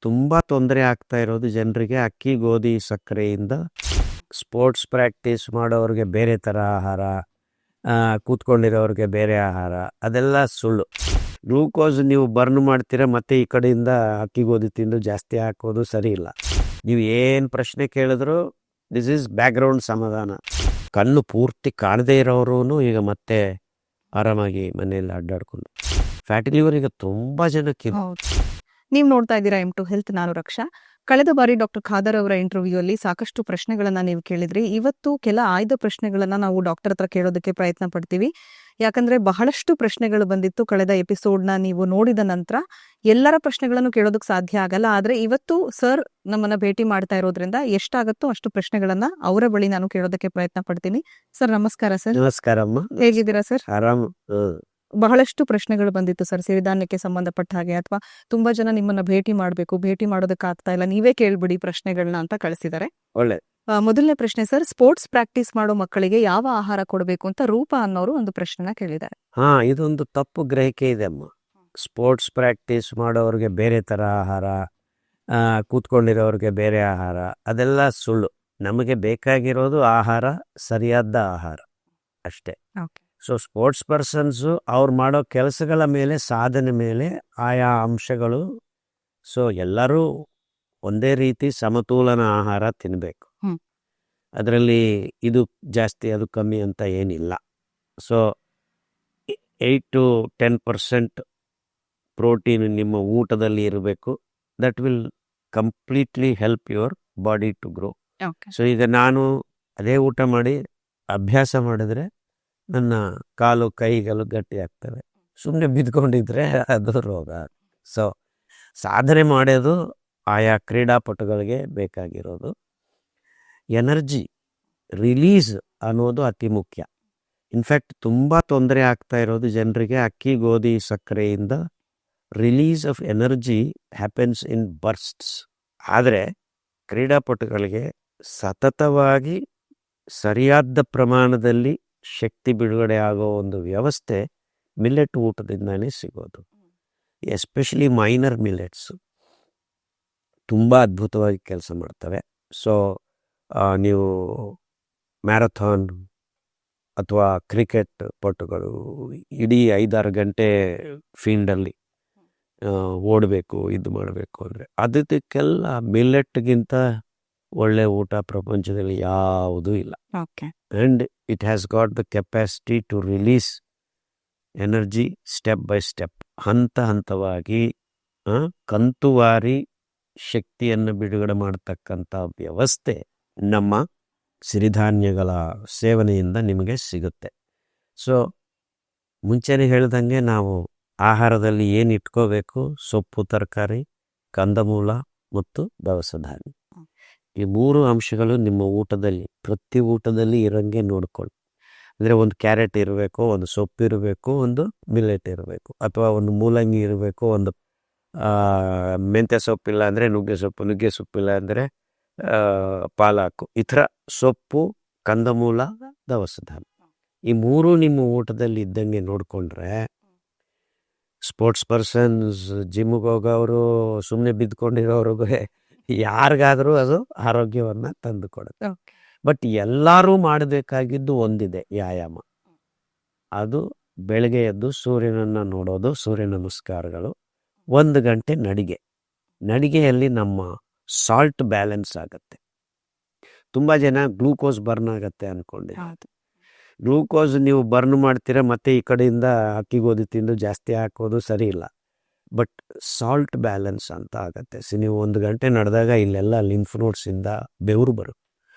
ತುಂಬ ತೊಂದರೆ ಆಗ್ತಾ ಇರೋದು ಜನರಿಗೆ ಅಕ್ಕಿ ಗೋಧಿ ಸಕ್ಕರೆಯಿಂದ. ಸ್ಪೋರ್ಟ್ಸ್ ಪ್ರಾಕ್ಟೀಸ್ ಮಾಡೋರಿಗೆ ಬೇರೆ ಥರ ಆಹಾರ, ಕೂತ್ಕೊಂಡಿರೋರಿಗೆ ಬೇರೆ ಆಹಾರ, ಅದೆಲ್ಲ ಸುಳ್ಳು. ಗ್ಲೂಕೋಸ್ ನೀವು ಬರ್ನ್ ಮಾಡ್ತೀರಾ, ಮತ್ತೆ ಈ ಕಡೆಯಿಂದ ಅಕ್ಕಿ ಗೋಧಿ ತಿಂದು ಜಾಸ್ತಿ ಹಾಕೋದು ಸರಿ ಇಲ್ಲ. ನೀವು ಏನು ಪ್ರಶ್ನೆ ಕೇಳಿದ್ರು ದಿಸ್ ಈಸ್ ಬ್ಯಾಕ್ಗ್ರೌಂಡ್ ಸಮಾಧಾನ. ಕಣ್ಣು ಪೂರ್ತಿ ಕಾಣದೇ ಇರೋರು ಈಗ ಮತ್ತೆ ಆರಾಮಾಗಿ ಮನೆಯಲ್ಲಿ ಅಡ್ಡಾಡ್ಕೊಂಡು ಫ್ಯಾಟಿ ಲಿವರ್ ಈಗ ತುಂಬ ಜನಕ್ಕೆ. ನೀವು ನೋಡ್ತಾ ಇದ್ದೀರಾ M2 ಹೆಲ್ತ್, ನಾನು ರಕ್ಷಾ. ಕಳೆದ ಬಾರಿ ಡಾಕ್ಟರ್ ಖಾದರ್ ಅವರ ಇಂಟರ್ವ್ಯೂ ಅಲ್ಲಿ ಸಾಕಷ್ಟು ಪ್ರಶ್ನೆಗಳನ್ನ ನೀವು ಕೇಳಿದ್ರಿ. ಇವತ್ತು ಕೆಲ ಆಯ್ದ ಪ್ರಶ್ನೆಗಳನ್ನ ನಾವು ಡಾಕ್ಟರ್ ಹತ್ರ ಕೇಳೋದಕ್ಕೆ ಪ್ರಯತ್ನ ಪಡ್ತೀವಿ. ಯಾಕಂದ್ರೆ ಬಹಳಷ್ಟು ಪ್ರಶ್ನೆಗಳು ಬಂದಿತ್ತು. ಕಳೆದ ಎಪಿಸೋಡ್ನ ನೀವು ನೋಡಿದ ನಂತರ ಎಲ್ಲರ ಪ್ರಶ್ನೆಗಳನ್ನು ಕೇಳೋದಕ್ಕೆ ಸಾಧ್ಯ ಆಗಲ್ಲ. ಆದ್ರೆ ಇವತ್ತು ಸರ್ ನಮ್ಮನ್ನ ಭೇಟಿ ಮಾಡ್ತಾ ಇರೋದ್ರಿಂದ ಎಷ್ಟಾಗತ್ತೋ ಅಷ್ಟು ಪ್ರಶ್ನೆಗಳನ್ನ ಅವರ ಬಳಿ ನಾನು ಕೇಳೋದಕ್ಕೆ ಪ್ರಯತ್ನ ಪಡ್ತೀನಿ. ಸರ್ ನಮಸ್ಕಾರ. ಸರ್ ನಮಸ್ಕಾರಮ್ಮ, ಹೇಗಿದ್ದೀರಾ ಸರ್? ಆರಾಮ್. ಬಹಳಷ್ಟು ಪ್ರಶ್ನೆಗಳು ಬಂದಿತ್ತು ಸರ್, ಸಿರಿಧಾನ್ಯಕ್ಕೆ ಸಂಬಂಧಪಟ್ಟ ಹಾಗೆ, ಅಥವಾ ತುಂಬಾ ಜನ ನಿಮ್ಮನ್ನ ಭೇಟಿ ಮಾಡೋದಕ್ಕೆ ಆಗ್ತಾ ಇಲ್ಲ, ನೀವೇ ಕೇಳ್ಬಿಡಿ ಪ್ರಶ್ನೆಗಳನ್ನ ಅಂತ ಕಳಿಸಿದ್ದಾರೆ. ಒಳ್ಳೆ ಮೊದಲನೇ ಪ್ರಶ್ನೆ ಸರ್, ಸ್ಪೋರ್ಟ್ಸ್ ಪ್ರಾಕ್ಟೀಸ್ ಮಾಡೋ ಮಕ್ಕಳಿಗೆ ಯಾವ ಆಹಾರ ಕೊಡಬೇಕು ಅಂತ ರೂಪ ಅನ್ನೋರು ಒಂದು ಪ್ರಶ್ನೆನ ಕೇಳಿದ್ದಾರೆ. ಇದೊಂದು ತಪ್ಪು ಗ್ರಹಿಕೆ ಇದೆ ಅಮ್ಮ. ಸ್ಪೋರ್ಟ್ಸ್ ಪ್ರಾಕ್ಟೀಸ್ ಮಾಡೋರಿಗೆ ಬೇರೆ ಥರ ಆಹಾರ, ಕೂತ್ಕೊಂಡಿರೋರಿಗೆ ಬೇರೆ ಆಹಾರ, ಅದೆಲ್ಲ ಸುಳ್ಳು. ನಮಗೆ ಬೇಕಾಗಿರೋದು ಆಹಾರ, ಸರಿಯಾದ ಆಹಾರ ಅಷ್ಟೇ. ಸೊ ಸ್ಪೋರ್ಟ್ಸ್ ಪರ್ಸನ್ಸು ಅವ್ರು ಮಾಡೋ ಕೆಲಸಗಳ ಮೇಲೆ, ಸಾಧನೆ ಮೇಲೆ ಆಯಾ ಅಂಶಗಳು. ಸೊ ಎಲ್ಲರೂ ಒಂದೇ ರೀತಿ ಸಮತೋಲನ ಆಹಾರ ತಿನ್ನಬೇಕು. ಅದರಲ್ಲಿ ಇದು ಜಾಸ್ತಿ ಅದು ಕಮ್ಮಿ ಅಂತ ಏನಿಲ್ಲ. ಸೊ 8 to 10% ಪ್ರೋಟೀನ್ ನಿಮ್ಮ ಊಟದಲ್ಲಿ ಇರಬೇಕು. That will completely help your body to grow. So ಈಗ ನಾನು ಅದೇ ಊಟ ಮಾಡಿ ಅಭ್ಯಾಸ ಮಾಡಿದ್ರೆ ನನ್ನ ಕಾಲು ಕೈಗಳು ಗಟ್ಟಿ ಆಗ್ತವೆ. ಸುಮ್ಮನೆ ಬಿದ್ಕೊಂಡಿದ್ರೆ ಅದು ರೋಗ. ಸೊ ಸಾಧನೆ ಮಾಡೋದು ಆಯಾ ಕ್ರೀಡಾಪಟುಗಳಿಗೆ ಬೇಕಾಗಿರೋದು. ಎನರ್ಜಿ ರಿಲೀಸ್ ಅನ್ನೋದು ಅತಿ ಮುಖ್ಯ. ಇನ್ಫ್ಯಾಕ್ಟ್ ತುಂಬ ತೊಂದರೆ ಆಗ್ತಾ ಇರೋದು ಜನರಿಗೆ ಅಕ್ಕಿ ಗೋಧಿ ಸಕ್ಕರೆಯಿಂದ. Release of energy happens in bursts. ಆದರೆ ಕ್ರೀಡಾಪಟುಗಳಿಗೆ ಸತತವಾಗಿ ಸರಿಯಾದ ಪ್ರಮಾಣದಲ್ಲಿ ಶಕ್ತಿ ಬಿಡುಗಡೆ ಆಗೋ ಒಂದು ವ್ಯವಸ್ಥೆ ಮಿಲ್ಲೆಟ್ ಊಟದಿಂದಾನೇ ಸಿಗೋದು. ಎಸ್ಪೆಷಲಿ ಮೈನರ್ ಮಿಲ್ಲೆಟ್ಸು ತುಂಬ ಅದ್ಭುತವಾಗಿ ಕೆಲಸ ಮಾಡ್ತವೆ. ಸೊ ನೀವು ಮ್ಯಾರಥಾನ್ ಅಥವಾ ಕ್ರಿಕೆಟ್ ಪಟುಗಳು ಇಡೀ 5-6 ಗಂಟೆ ಫೀಲ್ಡಲ್ಲಿ ಓಡಬೇಕು, ಇದು ಮಾಡಬೇಕು ಅಂದರೆ ಅದಕ್ಕೆಲ್ಲ ಮಿಲ್ಲೆಟ್ಗಿಂತ ಒಳ್ಳೆ ಊಟ ಪ್ರಪಂಚದಲ್ಲಿ ಯಾವುದೂ ಇಲ್ಲ. And it has got the capacity to release energy step by step, ಹಂತ ಹಂತವಾಗಿ ಕಂತುವಾರಿ ಶಕ್ತಿಯನ್ನು ಬಿಡುಗಡೆ ಮಾಡತಕ್ಕಂಥ ವ್ಯವಸ್ಥೆ ನಮ್ಮ ಸಿರಿಧಾನ್ಯಗಳ ಸೇವನೆಯಿಂದ ನಿಮಗೆ ಸಿಗುತ್ತೆ. ಸೊ ಮುಂಚೆನೇ ಹೇಳ್ದಂಗೆ ನಾವು ಆಹಾರದಲ್ಲಿ ಏನು ಇಟ್ಕೋಬೇಕು? ಸೊಪ್ಪು, ತರಕಾರಿ, ಕಂದಮೂಲ ಮತ್ತು ದವಸ ಧಾನ್ಯ. ಈ 3 ಅಂಶಗಳು ನಿಮ್ಮ ಊಟದಲ್ಲಿ, ಪ್ರತಿ ಊಟದಲ್ಲಿ ಇರೋಂಗೆ ನೋಡ್ಕೊಳ್ಳಿ. ಅಂದರೆ ಒಂದು ಕ್ಯಾರೆಟ್ ಇರಬೇಕು, ಒಂದು ಸೊಪ್ಪು ಇರಬೇಕು, ಒಂದು ಮಿಲ್ಲೆಟ್ ಇರಬೇಕು, ಅಥವಾ ಒಂದು ಮೂಲಂಗಿ ಇರಬೇಕು, ಒಂದು ಮೆಂತ್ಯ ಸೊಪ್ಪಿಲ್ಲ ಅಂದರೆ ನುಗ್ಗೆ ಸೊಪ್ಪಿಲ್ಲ ಅಂದರೆ ಪಾಲಾಕು. ಈ ಥರ ಸೊಪ್ಪು, ಕಂದಮೂಲ, ದವಸ ಧಾನ್ಯ, ಈ 3 ನಿಮ್ಮ ಊಟದಲ್ಲಿ ಇದ್ದಂಗೆ ನೋಡಿಕೊಂಡ್ರೆ ಸ್ಪೋರ್ಟ್ಸ್ ಪರ್ಸನ್ಸ್, ಜಿಮ್ಗೆ ಹೋಗೋರು, ಸುಮ್ಮನೆ ಬಿದ್ದುಕೊಂಡಿರೋರಿಗೆ ಯಾರಿಗಾದರೂ ಅದು ಆರೋಗ್ಯವನ್ನು ತಂದು ಕೊಡುತ್ತೆ. ಬಟ್ ಎಲ್ಲರೂ ಮಾಡಬೇಕಾಗಿದ್ದು ಒಂದಿದೆ, ವ್ಯಾಯಾಮ. ಅದು ಬೆಳಗ್ಗೆ ಎದ್ದು ಸೂರ್ಯನನ್ನು ನೋಡೋದು, ಸೂರ್ಯ ನಮಸ್ಕಾರಗಳು, 1 ಗಂಟೆ ನಡಿಗೆಯಲ್ಲಿ ನಮ್ಮ ಸಾಲ್ಟ್ ಬ್ಯಾಲೆನ್ಸ್ ಆಗುತ್ತೆ. ತುಂಬ ಜನ ಗ್ಲೂಕೋಸ್ ಬರ್ನ್ ಆಗುತ್ತೆ ಅಂದ್ಕೊಂಡಿದ್ದಾರೆ. ಗ್ಲೂಕೋಸ್ ನೀವು ಬರ್ನ್ ಮಾಡ್ತೀರಾ, ಮತ್ತೆ ಈ ಕಡೆಯಿಂದ ಅಕ್ಕಿ ಗೋಧಿ ತಿಂದು ಜಾಸ್ತಿ ಹಾಕೋದು ಸರಿ ಇಲ್ಲ. ಬಟ್ ಸಾಲ್ಟ್ ಬ್ಯಾಲೆನ್ಸ್ ಅಂತ ಆಗುತ್ತೆ. ನೀವು 1 ಗಂಟೆ ನಡೆದಾಗ ಇಲ್ಲೆಲ್ಲ ಲಿಂಫ್ ನೋಡ್ಸಿಂದ ಬೆವರು ಬರುತ್ತೆ.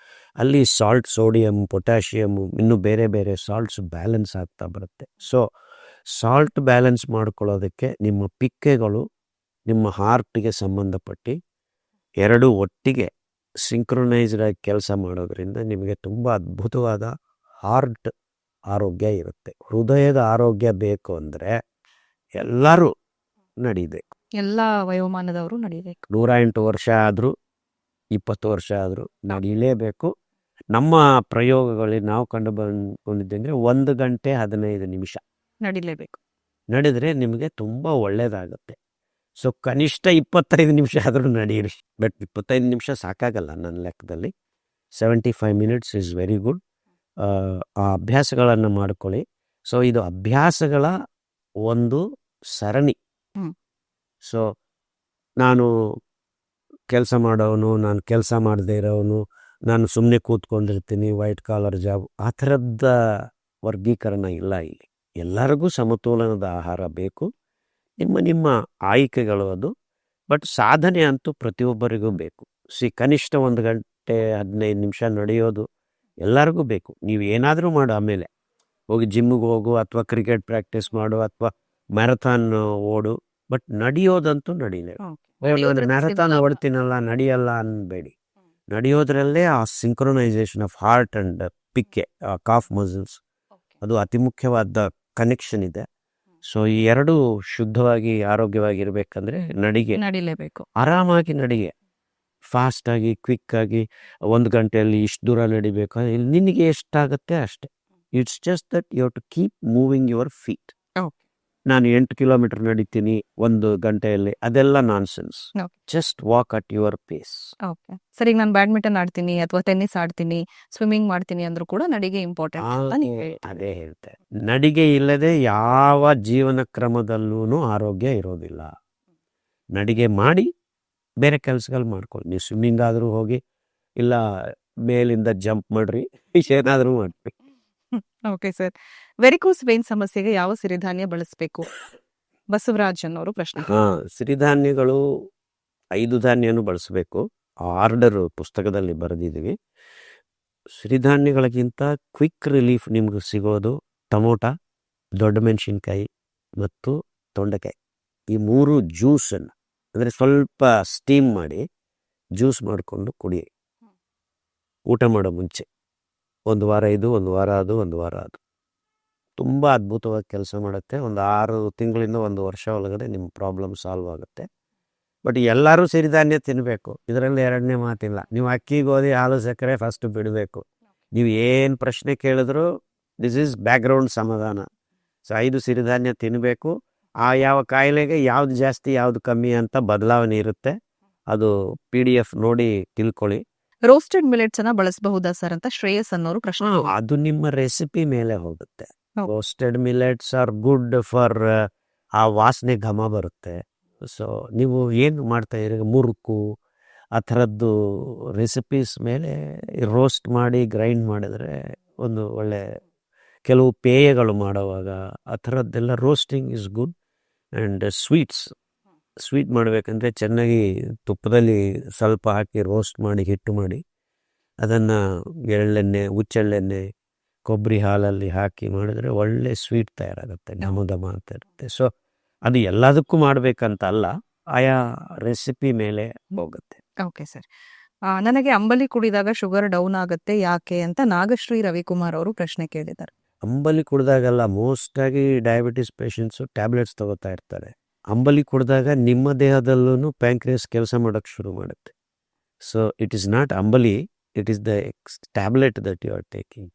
ಅಲ್ಲಿ ಸಾಲ್ಟ್, ಸೋಡಿಯಂ, ಪೊಟ್ಯಾಷಿಯಮ್, ಇನ್ನೂ ಬೇರೆ ಬೇರೆ ಸಾಲ್ಟ್ಸ್ ಬ್ಯಾಲೆನ್ಸ್ ಆಗ್ತಾ ಬರುತ್ತೆ. ಸೊ ಸಾಲ್ಟ್ ಬ್ಯಾಲೆನ್ಸ್ ಮಾಡ್ಕೊಳ್ಳೋದಕ್ಕೆ ನಿಮ್ಮ ಪಿಕ್ಕೆಗಳು ನಿಮ್ಮ ಹಾರ್ಟ್ಗೆ ಸಂಬಂಧಪಟ್ಟು 2 ಒಟ್ಟಿಗೆ ಸಿಂಕ್ರೊನೈಸ್ಡ್ ಆಗಿ ಕೆಲಸ ಮಾಡೋದ್ರಿಂದ ನಿಮಗೆ ತುಂಬ ಅದ್ಭುತವಾದ ಹಾರ್ಟ್ ಆರೋಗ್ಯ ಇರುತ್ತೆ. ಹೃದಯದ ಆರೋಗ್ಯ ಬೇಕು ಅಂದರೆ ಎಲ್ಲರೂ ನಡಿಬೇಕು. ಎಲ್ಲ ವಯೋಮಾನದವರು ನಡಿಬೇಕು. 108 ವರ್ಷ ಆದರೂ 20 ವರ್ಷ ಆದರೂ ನಡೀಲೇಬೇಕು. ನಮ್ಮ ಪ್ರಯೋಗಗಳಲ್ಲಿ ನಾವು ಕಂಡು ಬಂದಿದ್ದಂಗೆ 1 ಗಂಟೆ 15 ನಿಮಿಷ ನಡಿಲೇಬೇಕು. ನಡೆದರೆ ನಿಮಗೆ ತುಂಬ ಒಳ್ಳೆಯದಾಗುತ್ತೆ. ಸೊ ಕನಿಷ್ಠ 25 ನಿಮಿಷ ಆದರೂ ನಡೀರಿ. ಬಟ್ 25 ನಿಮಿಷ ಸಾಕಾಗಲ್ಲ ನನ್ನ ಲೆಕ್ಕದಲ್ಲಿ. 75 ಮಿನಿಟ್ಸ್ ಇಸ್ ವೆರಿ ಗುಡ್. ಆ ಅಭ್ಯಾಸಗಳನ್ನು ಮಾಡ್ಕೊಳ್ಳಿ. ಸೊ ಇದು ಅಭ್ಯಾಸಗಳ ಒಂದು ಸರಣಿ. ಹ್ಮ್. ಸೊ ನಾನು ಕೆಲಸ ಮಾಡೋನು, ನಾನು ಕೆಲಸ ಮಾಡದೇ ಇರೋನು, ನಾನು ಸುಮ್ಮನೆ ಕೂತ್ಕೊಂಡಿರ್ತೀನಿ, ವೈಟ್ ಕಾಲರ್ ಜಾಬ್, ಆ ಥರದ ವರ್ಗೀಕರಣ ಇಲ್ಲ ಇಲ್ಲಿ. ಎಲ್ಲರಿಗೂ ಸಮತೋಲನದ ಆಹಾರ ಬೇಕು. ನಿಮ್ಮ ಆಯ್ಕೆಗಳು ಅದು. ಬಟ್ ಸಾಧನೆ ಅಂತೂ ಪ್ರತಿಯೊಬ್ಬರಿಗೂ ಬೇಕು. ಕನಿಷ್ಠ 1 ಗಂಟೆ 15 ನಿಮಿಷ ನಡೆಯೋದು ಎಲ್ಲರಿಗೂ ಬೇಕು. ನೀವು ಏನಾದರೂ ಮಾಡು, ಆಮೇಲೆ ಹೋಗಿ ಜಿಮ್ಮಿಗೆ ಹೋಗು ಅಥವಾ ಕ್ರಿಕೆಟ್ ಪ್ರಾಕ್ಟೀಸ್ ಮಾಡು ಅಥವಾ ಮ್ಯಾರಥಾನ್ ಓಡು, ಬಟ್ ನಡೆಯೋದಂತೂ ನಡೀಲೇ. ಮ್ಯಾರಥಾನ್ ಓಡ್ತೀನಲ್ಲ ನಡೆಯಲ್ಲ ಅನ್ಬೇಡಿ. ನಡೆಯೋದ್ರಲ್ಲೇ ಆ ಸಿಂಕ್ರೊನೈಸೇಷನ್ ಆಫ್ ಹಾರ್ಟ್ ಅಂಡ್ ಪಿಕ್ಕೆ, ಕಾಫ್ ಮಸಲ್ಸ್, ಅದು ಅತಿ ಮುಖ್ಯವಾದ ಕನೆಕ್ಷನ್ ಇದೆ. ಸೊ ಈ ಎರಡು ಶುದ್ಧವಾಗಿ ಆರೋಗ್ಯವಾಗಿ ಇರಬೇಕಂದ್ರೆ ನಡಿಲೇಬೇಕು. ಆರಾಮಾಗಿ ನಡಿಗೆ, ಫಾಸ್ಟಾಗಿ ಕ್ವಿಕ್ಕಾಗಿ 1 ಗಂಟೆಯಲ್ಲಿ ಇಷ್ಟು ದೂರ ನಡಿಬೇಕು, ನಿನಗೆ ಎಷ್ಟಾಗುತ್ತೆ ಅಷ್ಟೇ. It's just that you have to keep moving your feet. ನಾನು 8 ಕಿಲೋಮೀಟರ್ ನಡೀತೀನಿ 1 ಗಂಟೆಯಲ್ಲಿ, ಅದೆಲ್ಲ nonsense. Just walk at your pace. ಸರಿ, ನಾನು ಬ್ಯಾಡ್ಮಿಂಟನ್ ಆಡ್ತೀನಿ ಅಥವಾ ಟೆನ್ನಿಸ್ ಆಡ್ತೀನಿ, ಸ್ವಿಮ್ಮಿಂಗ್ ಮಾಡ್ತೀನಿ ಅಂದ್ರೂ ಕೂಡ ನಡಿಗೆ ಇಂಪಾರ್ಟೆಂಟ್. ಅದೇ ಹೇಳ್ತೆ, ನಡಿಗೆ ಇಲ್ಲದೆ ಯಾವ ಜೀವನ ಕ್ರಮದಲ್ಲೂ ಆರೋಗ್ಯ ಇರೋದಿಲ್ಲ. ನಡಿಗೆ ಮಾಡಿ ಬೇರೆ ಕೆಲಸಗಳು ಮಾಡ್ಕೊಳ್ಳಿ. ನೀವು ಸ್ವಿಮ್ಮಿಂಗ್ ಆದರೂ ಹೋಗಿ, ಇಲ್ಲ ಮೇಲಿಂದ ಜಂಪ್ ಮಾಡ್ರಿ, ಏನಾದರೂ ಮಾಡ್ರಿ. ಓಕೆ ಸರ್, ವೆರಿಕೋಸ್ ವೇನ್ ಸಮಸ್ಯೆಗೆ ಯಾವ ಸಿರಿಧಾನ್ಯ ಬಳಸಬೇಕು? ಬಸವರಾಜ್ ಅನ್ನೋರು ಪ್ರಶ್ನೆ. ಸಿರಿಧಾನ್ಯಗಳು 5 ಧಾನ್ಯನೂ ಬಳಸಬೇಕು. ಆರ್ಡರ್ ಪುಸ್ತಕದಲ್ಲಿ ಬರೆದಿದ್ದೀವಿ. ಸಿರಿಧಾನ್ಯಗಳಿಗಿಂತ ಕ್ವಿಕ್ ರಿಲೀಫ್ ನಿಮ್ಗೆ ಸಿಗೋದು ಟೊಮೊಟ, ದೊಡ್ಡ ಮೆಣಸಿನ್ಕಾಯಿ ಮತ್ತು ತೊಂಡೆಕಾಯಿ. ಈ 3 ಜ್ಯೂಸನ್ನು, ಅಂದರೆ ಸ್ವಲ್ಪ ಸ್ಟೀಮ್ ಮಾಡಿ ಜ್ಯೂಸ್ ಮಾಡಿಕೊಂಡು ಕುಡಿ, ಊಟ ಮಾಡೋ ಮುಂಚೆ. 1 ವಾರ ಇದು, 1 ವಾರ ಅದು, 1 ವಾರ ಅದು. ತುಂಬ ಅದ್ಭುತವಾಗಿ ಕೆಲಸ ಮಾಡುತ್ತೆ. ಒಂದು 6 ತಿಂಗಳಿಂದ 1 ವರ್ಷ ಒಳಗಡೆ ನಿಮ್ಮ ಪ್ರಾಬ್ಲಮ್ ಸಾಲ್ವ್ ಆಗುತ್ತೆ. ಬಟ್ ಎಲ್ಲರೂ ಸಿರಿಧಾನ್ಯ ತಿನ್ನಬೇಕು, ಇದರಲ್ಲಿ ಎರಡನೇ ಮಾತಿಲ್ಲ. ನೀವು ಅಕ್ಕಿ, ಗೋಧಿ, ಹಾಲು, ಸಕ್ಕರೆ ಫಸ್ಟ್ ಬಿಡಬೇಕು. ನೀವು ಏನು ಪ್ರಶ್ನೆ ಕೇಳಿದ್ರು ದಿಸ್ ಈಸ್ ಬ್ಯಾಕ್ಗ್ರೌಂಡ್ ಸಮಾಧಾನ. ಸೊ 5 ಸಿರಿಧಾನ್ಯ ತಿನ್ನಬೇಕು. ಯಾವ ಕಾಯಿಲೆಗೆ ಯಾವ್ದು ಜಾಸ್ತಿ ಯಾವ್ದು ಕಮ್ಮಿ ಅಂತ ಬದಲಾವಣೆ ಇರುತ್ತೆ. ಅದು PDF ನೋಡಿ ತಿಳ್ಕೊಳ್ಳಿ. ರೋಸ್ಟೆಡ್ ಮಿಲೆಟ್ಸ್ ಅನ್ನ ಬಳಸಬಹುದಾ ಸರ್ ಅಂತ ಶ್ರೇಯಸ್ ಅನ್ನೋರು ಪ್ರಶ್ನೆ. ಅದು ನಿಮ್ಮ ರೆಸಿಪಿ ಮೇಲೆ ಹೋಗುತ್ತೆ. Roasted millets are good for, ಆ ವಾಸನೆ ಘಮ ಬರುತ್ತೆ. ಸೊ ನೀವು ಏನು ಮಾಡ್ತಾ ಇದ್ದೀರಿ, ಮುರುಕು ಆ ಥರದ್ದು ರೆಸಿಪೀಸ್ ಮೇಲೆ ರೋಸ್ಟ್ ಮಾಡಿ ಗ್ರೈಂಡ್ ಮಾಡಿದ್ರೆ ಒಂದು ಒಳ್ಳೆ, ಕೆಲವು ಪೇಯಗಳು ಮಾಡುವಾಗ ಆ ಥರದ್ದೆಲ್ಲ roasting is good. And sweet ಮಾಡಬೇಕಂದ್ರೆ ಚೆನ್ನಾಗಿ ತುಪ್ಪದಲ್ಲಿ ಸ್ವಲ್ಪ ಹಾಕಿ ರೋಸ್ಟ್ ಮಾಡಿ ಹಿಟ್ಟು ಮಾಡಿ ಅದನ್ನು ಎಳ್ಳೆಣ್ಣೆ, ಹುಚ್ಚೆಳ್ಳೆಣ್ಣೆ, ಕೊಬ್ಬರಿ ಹಾಲಲ್ಲಿ ಹಾಕಿ ಮಾಡಿದ್ರೆ ಒಳ್ಳೆ ಸ್ವೀಟ್ ತಯಾರಾಗುತ್ತೆ, ಘಮ ಅಂತ ಇರುತ್ತೆ. ಸೊ ಅದು ಎಲ್ಲದಕ್ಕೂ ಮಾಡಬೇಕಂತ ಅಲ್ಲ, ಆಯಾ ರೆಸಿಪಿ ಮೇಲೆ ಹೋಗುತ್ತೆ. ಓಕೆ ಸರ್, ನನಗೆ ಅಂಬಲಿ ಕುಡಿದಾಗ ಶುಗರ್ ಡೌನ್ ಆಗುತ್ತೆ ಯಾಕೆ ಅಂತ ನಾಗಶ್ರೀ ರವಿಕುಮಾರ್ ಅವರು ಪ್ರಶ್ನೆ ಕೇಳಿದ್ದಾರೆ. ಅಂಬಲಿ ಕುಡಿದಾಗಲ್ಲ, ಮೋಸ್ಟಾಗಿ ಡಯಾಬಿಟಿಸ್ ಪೇಷಂಟ್ಸು ಟ್ಯಾಬ್ಲೆಟ್ಸ್ ತಗೋತಾ ಇರ್ತಾರೆ. ಅಂಬಲಿ ಕುಡಿದಾಗ ನಿಮ್ಮ ದೇಹದಲ್ಲೂ ಪ್ಯಾಂಕ್ರಿಯಾಸ್ ಕೆಲಸ ಮಾಡೋಕ್ಕೆ ಶುರು ಮಾಡುತ್ತೆ. So it is not ambali, it is the tablet that you are taking.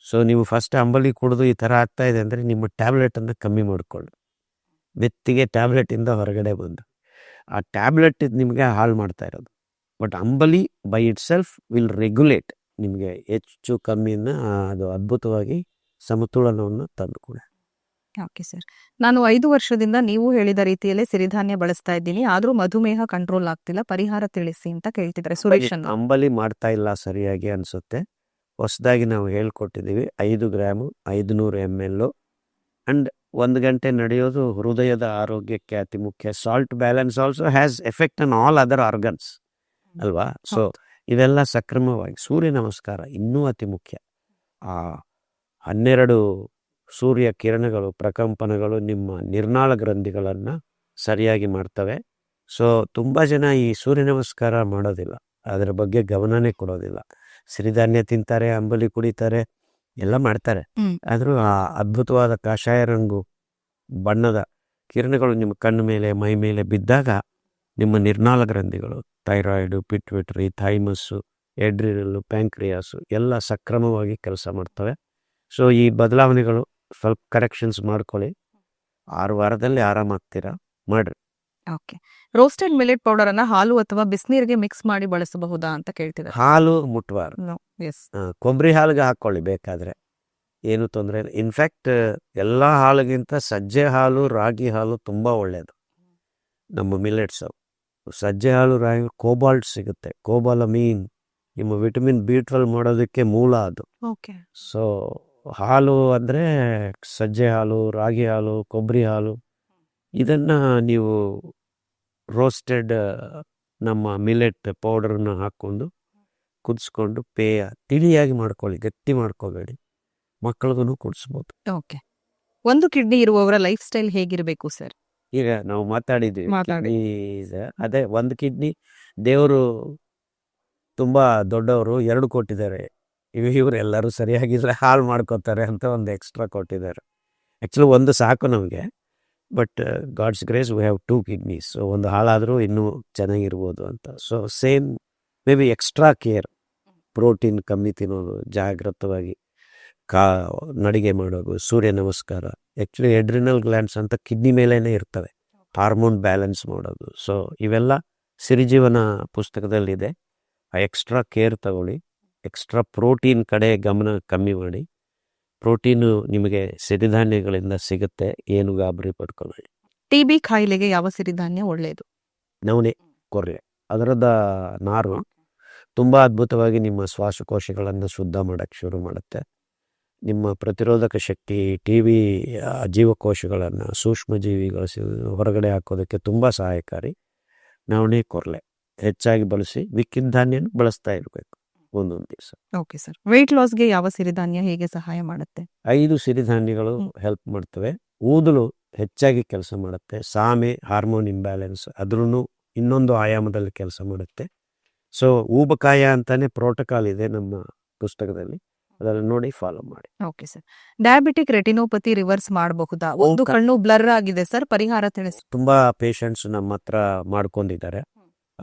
So ನೀವು ಫಸ್ಟ್ ಅಂಬಲಿ ಕುಡಿದು ಈ ಥರ ಆಗ್ತಾ ಇದೆ ಅಂದರೆ ನಿಮ್ಮ ಟ್ಯಾಬ್ಲೆಟನ್ನು ಕಮ್ಮಿ ಮಾಡಿಕೊಳ್ಳಿ. ಮೆತ್ತಿಗೆ ಟ್ಯಾಬ್ಲೆಟಿಂದ ಹೊರಗಡೆ ಬಂದು ಆ ಟ್ಯಾಬ್ಲೆಟ್ ನಿಮಗೆ ಹಾಳು ಮಾಡ್ತಾ ಇರೋದು. ಬಟ್ ಅಂಬಲಿ by it self will regulate ನಿಮಗೆ ಹೆಚ್ಚು ಕಮ್ಮಿಯನ್ನು, ಅದು ಅದ್ಭುತವಾಗಿ ಸಮತೋಲನವನ್ನು ತಂದು ಕೂಡ. ಓಕೆ ಸರ್, ನಾನು 5 ವರ್ಷದಿಂದ ನೀವು ಹೇಳಿದ ರೀತಿಯಲ್ಲೇ ಸಿರಿಧಾನ್ಯ ಬಳಸ್ತಾ ಇದ್ದೀನಿ, ಆದ್ರೂ ಮಧುಮೇಹ ಕಂಟ್ರೋಲ್ ಆಗ್ತಿಲ್ಲ, ಪರಿಹಾರ ತಿಳಿಸಿ ಅಂತ ಕೇಳ್ತಿದ್ದಾರೆ ಸುರೇಶ್. ಅಂಬಲಿ ಮಾಡ್ತಾ ಇಲ್ಲ ಸರಿಯಾಗಿ ಅನ್ಸುತ್ತೆ. ಹೊಸದಾಗಿ ನಾವು ಹೇಳ್ಕೊಟ್ಟಿದ್ದೀವಿ, 5 ಗ್ರಾಮು 500 ml. ಅಂಡ್ 1 ಗಂಟೆ ನಡೆಯೋದು ಹೃದಯದ ಆರೋಗ್ಯಕ್ಕೆ ಅತಿ ಮುಖ್ಯ. Salt balance also has effect on all other organs ಅಲ್ವಾ. ಸೊ ಇವೆಲ್ಲ ಸಕ್ರಮವಾಗಿ, ಸೂರ್ಯ ನಮಸ್ಕಾರ ಇನ್ನೂ ಅತಿ ಮುಖ್ಯ. ಆ 12 ಸೂರ್ಯ ಕಿರಣಗಳು, ಪ್ರಕಂಪನಗಳು ನಿಮ್ಮ ನಿರ್ನಾಳ ಗ್ರಂಥಿಗಳನ್ನು ಸರಿಯಾಗಿ ಮಾಡ್ತವೆ. ಸೊ ತುಂಬ ಜನ ಈ ಸೂರ್ಯ ನಮಸ್ಕಾರ ಮಾಡೋದಿಲ್ಲ, ಅದರ ಬಗ್ಗೆ ಗಮನನೇ ಕೊಡೋದಿಲ್ಲ. ಸಿರಿಧಾನ್ಯ ತಿಂತಾರೆ, ಅಂಬಲಿ ಕುಡಿತಾರೆ, ಎಲ್ಲ ಮಾಡ್ತಾರೆ. ಆದರೂ ಆ ಅದ್ಭುತವಾದ ಕಾಷಾಯ ರಂಗು ಬಣ್ಣದ ಕಿರಣಗಳು ನಿಮ್ಮ ಕಣ್ಣು ಮೇಲೆ, ಮೈ ಮೇಲೆ ಬಿದ್ದಾಗ ನಿಮ್ಮ ನಿರ್ನಾಳ ಗ್ರಂಥಿಗಳು, ಥೈರಾಯ್ಡು, ಪಿಟ್ವಿಟ್ರಿ, ಥೈಮಸ್ಸು, ಎಡ್ರಿನಲ್ಲು, ಪ್ಯಾಂಕ್ರಿಯಾಸು ಎಲ್ಲ ಸಕ್ರಮವಾಗಿ ಕೆಲಸ ಮಾಡ್ತವೆ. ಸೊ ಈ ಬದಲಾವಣೆಗಳು ಸ್ವಲ್ಪ ಕರೆಕ್ಷನ್ಸ್ ಮಾಡ್ಕೊಳ್ಳಿ, 6 ವಾರದಲ್ಲಿ ಆರಾಮಾಗ್ತೀರಾ, ಮಾಡ್ರಿ. ಓಕೆ. ರೋಸ್ಟೆಡ್ ಮಿಲೆಟ್ ಪೌಡರ್ ಅನ್ನ ಹಾಲು ಅಥವಾ ಬಿಸಿನೀರಿಗೆ ಮಿಕ್ಸ್ ಮಾಡಿ ಬಳಸಬಹುದಾ ಅಂತ ಕೇಳ್ತಿದ್ದಾರೆ. ಹಾಲು ಮುಟ್ಬಾರ್ದು. ನೋ. ಎಸ್. ಕೊಬ್ಬರಿ ಹಾಲಿಗೆ ಹಾಕ್ಕೊಳ್ಳಿ ಬೇಕಾದರೆ, ಏನು ತೊಂದರೆ ಇಲ್ಲ. ಇನ್ಫ್ಯಾಕ್ಟ್ ಎಲ್ಲ ಹಾಲಿಗಿಂತ ಸಜ್ಜೆ ಹಾಲು ರಾಗಿ ಹಾಲು ತುಂಬ ಒಳ್ಳೆಯದು. ನಮ್ಮ ಮಿಲೆಟ್ಸ್ ಸಜ್ಜೆ ಹಾಲು ರಾಗಿ ಕೋಬಾಲ್ಟ್ ಸಿಗುತ್ತೆ. ಕೋಬಾಲಮೀನ್ ನಿಮ್ಮ ವಿಟಮಿನ್ B12 ಮಾಡೋದಕ್ಕೆ ಮೂಲ ಅದು. ಓಕೆ. ಸೊ ಹಾಲು ಅಂದರೆ ಸಜ್ಜೆ ಹಾಲು, ರಾಗಿ ಹಾಲು, ಕೊಬ್ಬರಿ ಹಾಲು, ಇದನ್ನು ನೀವು ರೋಸ್ಟೆಡ್ ನಮ್ಮ ಮಿಲೆಟ್ ಪೌಡರ್ನ ಹಾಕ್ಕೊಂಡು ಕುದಿಸ್ಕೊಂಡು ಪೇಯ ತಿಳಿಯಾಗಿ ಮಾಡ್ಕೊಳ್ಳಿ, ಗಟ್ಟಿ ಮಾಡ್ಕೋಬೇಡಿ. ಮಕ್ಕಳಿಗೂ ಕುಡಿಸ್ಬೋದು. ಓಕೆ. ಒಂದು ಕಿಡ್ನಿ ಇರುವವರ ಲೈಫ್ ಸ್ಟೈಲ್ ಹೇಗಿರಬೇಕು ಸರ್? ಈಗ ನಾವು ಮಾತಾಡಿದ್ವಿ ಮಾತಾಡಿ. ಕಿಡ್ನಿ ಅದೇ ಒಂದು ಕಿಡ್ನಿ ದೇವರು ತುಂಬ ದೊಡ್ಡವರು 2 ಕೊಟ್ಟಿದ್ದಾರೆ. ಇವರೆಲ್ಲರೂ ಸರಿಯಾಗಿದ್ರೆ ಹಾಳು ಮಾಡ್ಕೋತಾರೆ ಅಂತ ಒಂದು ಎಕ್ಸ್ಟ್ರಾ ಕೊಟ್ಟಿದ್ದಾರೆ. ಆ್ಯಕ್ಚುಲಿ ಒಂದು ಸಾಕು ನಮಗೆ, but God's grace we have 2 kidneys. So ಒಂದು ಹಾಳಾದರೂ ಇನ್ನೂ ಚೆನ್ನಾಗಿರ್ಬೋದು ಅಂತ. So same may be extra care, protein ಕಮ್ಮಿ ತಿನ್ನೋದು, ಜಾಗೃತವಾಗಿ ನಡಿಗೆ ಮಾಡೋದು, Surya namaskar. Actually adrenal glands ಅಂತ ಕಿಡ್ನಿ ಮೇಲೇ ಇರ್ತವೆ, ಹಾರ್ಮೋನ್ ಬ್ಯಾಲೆನ್ಸ್ ಮಾಡೋದು. ಸೊ ಇವೆಲ್ಲ ಸಿರಿಜೀವನ ಪುಸ್ತಕದಲ್ಲಿದೆ. ಆ ಎಕ್ಸ್ಟ್ರಾ ಕೇರ್ ತಗೊಳ್ಳಿ. ಎಕ್ಸ್ಟ್ರಾ ಪ್ರೋಟೀನ್ ಕಡೆ ಗಮನ ಕಮ್ಮಿ ಮಾಡಿ. ಪ್ರೋಟೀನು ನಿಮಗೆ ಸಿರಿಧಾನ್ಯಗಳಿಂದ ಸಿಗುತ್ತೆ, ಏನು ಗಾಬರಿ ಪಡ್ಕೊಳ್ಳಿ. TB ಕಾಯಿಲೆಗೆ ಯಾವ ಸಿರಿಧಾನ್ಯ ಒಳ್ಳೆಯದು? ನವಣೆ, ಕೊರ್ಲೆ, ಅದರದ ನಾರು ತುಂಬ ಅದ್ಭುತವಾಗಿ ನಿಮ್ಮ ಶ್ವಾಸಕೋಶಗಳನ್ನು ಶುದ್ಧ ಮಾಡೋಕ್ಕೆ ಶುರು ಮಾಡುತ್ತೆ. ನಿಮ್ಮ ಪ್ರತಿರೋಧಕ ಶಕ್ತಿ, TB ಜೀವಕೋಶಗಳನ್ನು, ಸೂಕ್ಷ್ಮ ಜೀವಿಗಳ ಹೊರಗಡೆ ಹಾಕೋದಕ್ಕೆ ತುಂಬ ಸಹಾಯಕಾರಿ. ನವಣೆ, ಕೊರ್ಲೆ ಹೆಚ್ಚಾಗಿ ಬಳಸಿ. ಮಿಕ್ಕಿದ ಧಾನ್ಯನ ಬಳಸ್ತಾ ಇರಬೇಕು ಒಂದೊಂದು ದಿವಸ. Okay sir. ವೆಯ್ಟ್ ಲಾಸ್ಗೆ ಯಾವ ಸಿರಿಧಾನ್ಯ ಹೇಗೆ ಸಹಾಯ ಮಾಡುತ್ತೆ? 5 ಸಿರಿಧಾನ್ಯಗಳು ಹೆಲ್ಪ್ ಮಾಡ್ತವೆ. ಊದಲು ಹೆಚ್ಚಾಗಿ ಕೆಲಸ ಮಾಡುತ್ತೆ. ಸಾಮೆ ಹಾರ್ಮೋನ್ ಇಂಬ್ಯಾಲೆನ್ಸ್, ಅದ್ರೂ ಇನ್ನೊಂದು ಆಯಾಮದಲ್ಲಿ ಕೆಲಸ ಮಾಡುತ್ತೆ. ಸೊ ಊಬಕಾಯ ಅಂತಾನೆ ಪ್ರೋಟೋಕಾಲ್ ಇದೆ ನಮ್ಮ ಪುಸ್ತಕದಲ್ಲಿ, ಅದನ್ನು ನೋಡಿ ಫಾಲೋ ಮಾಡಿ. Okay sir. Diabetic retinopathy reverse ಮಾಡಬಹುದಾ? ಒಂದು ಕಣ್ಣು ಬ್ಲರ್ ಆಗಿದೆ ಸರ್, ಪರಿಹಾರ ತಿಳಿಸಿ. ತುಂಬ ಪೇಷಂಟ್ಸ್ ನಮ್ಮ ಹತ್ರ ಮಾಡ್ಕೊಂಡಿದ್ದಾರೆ.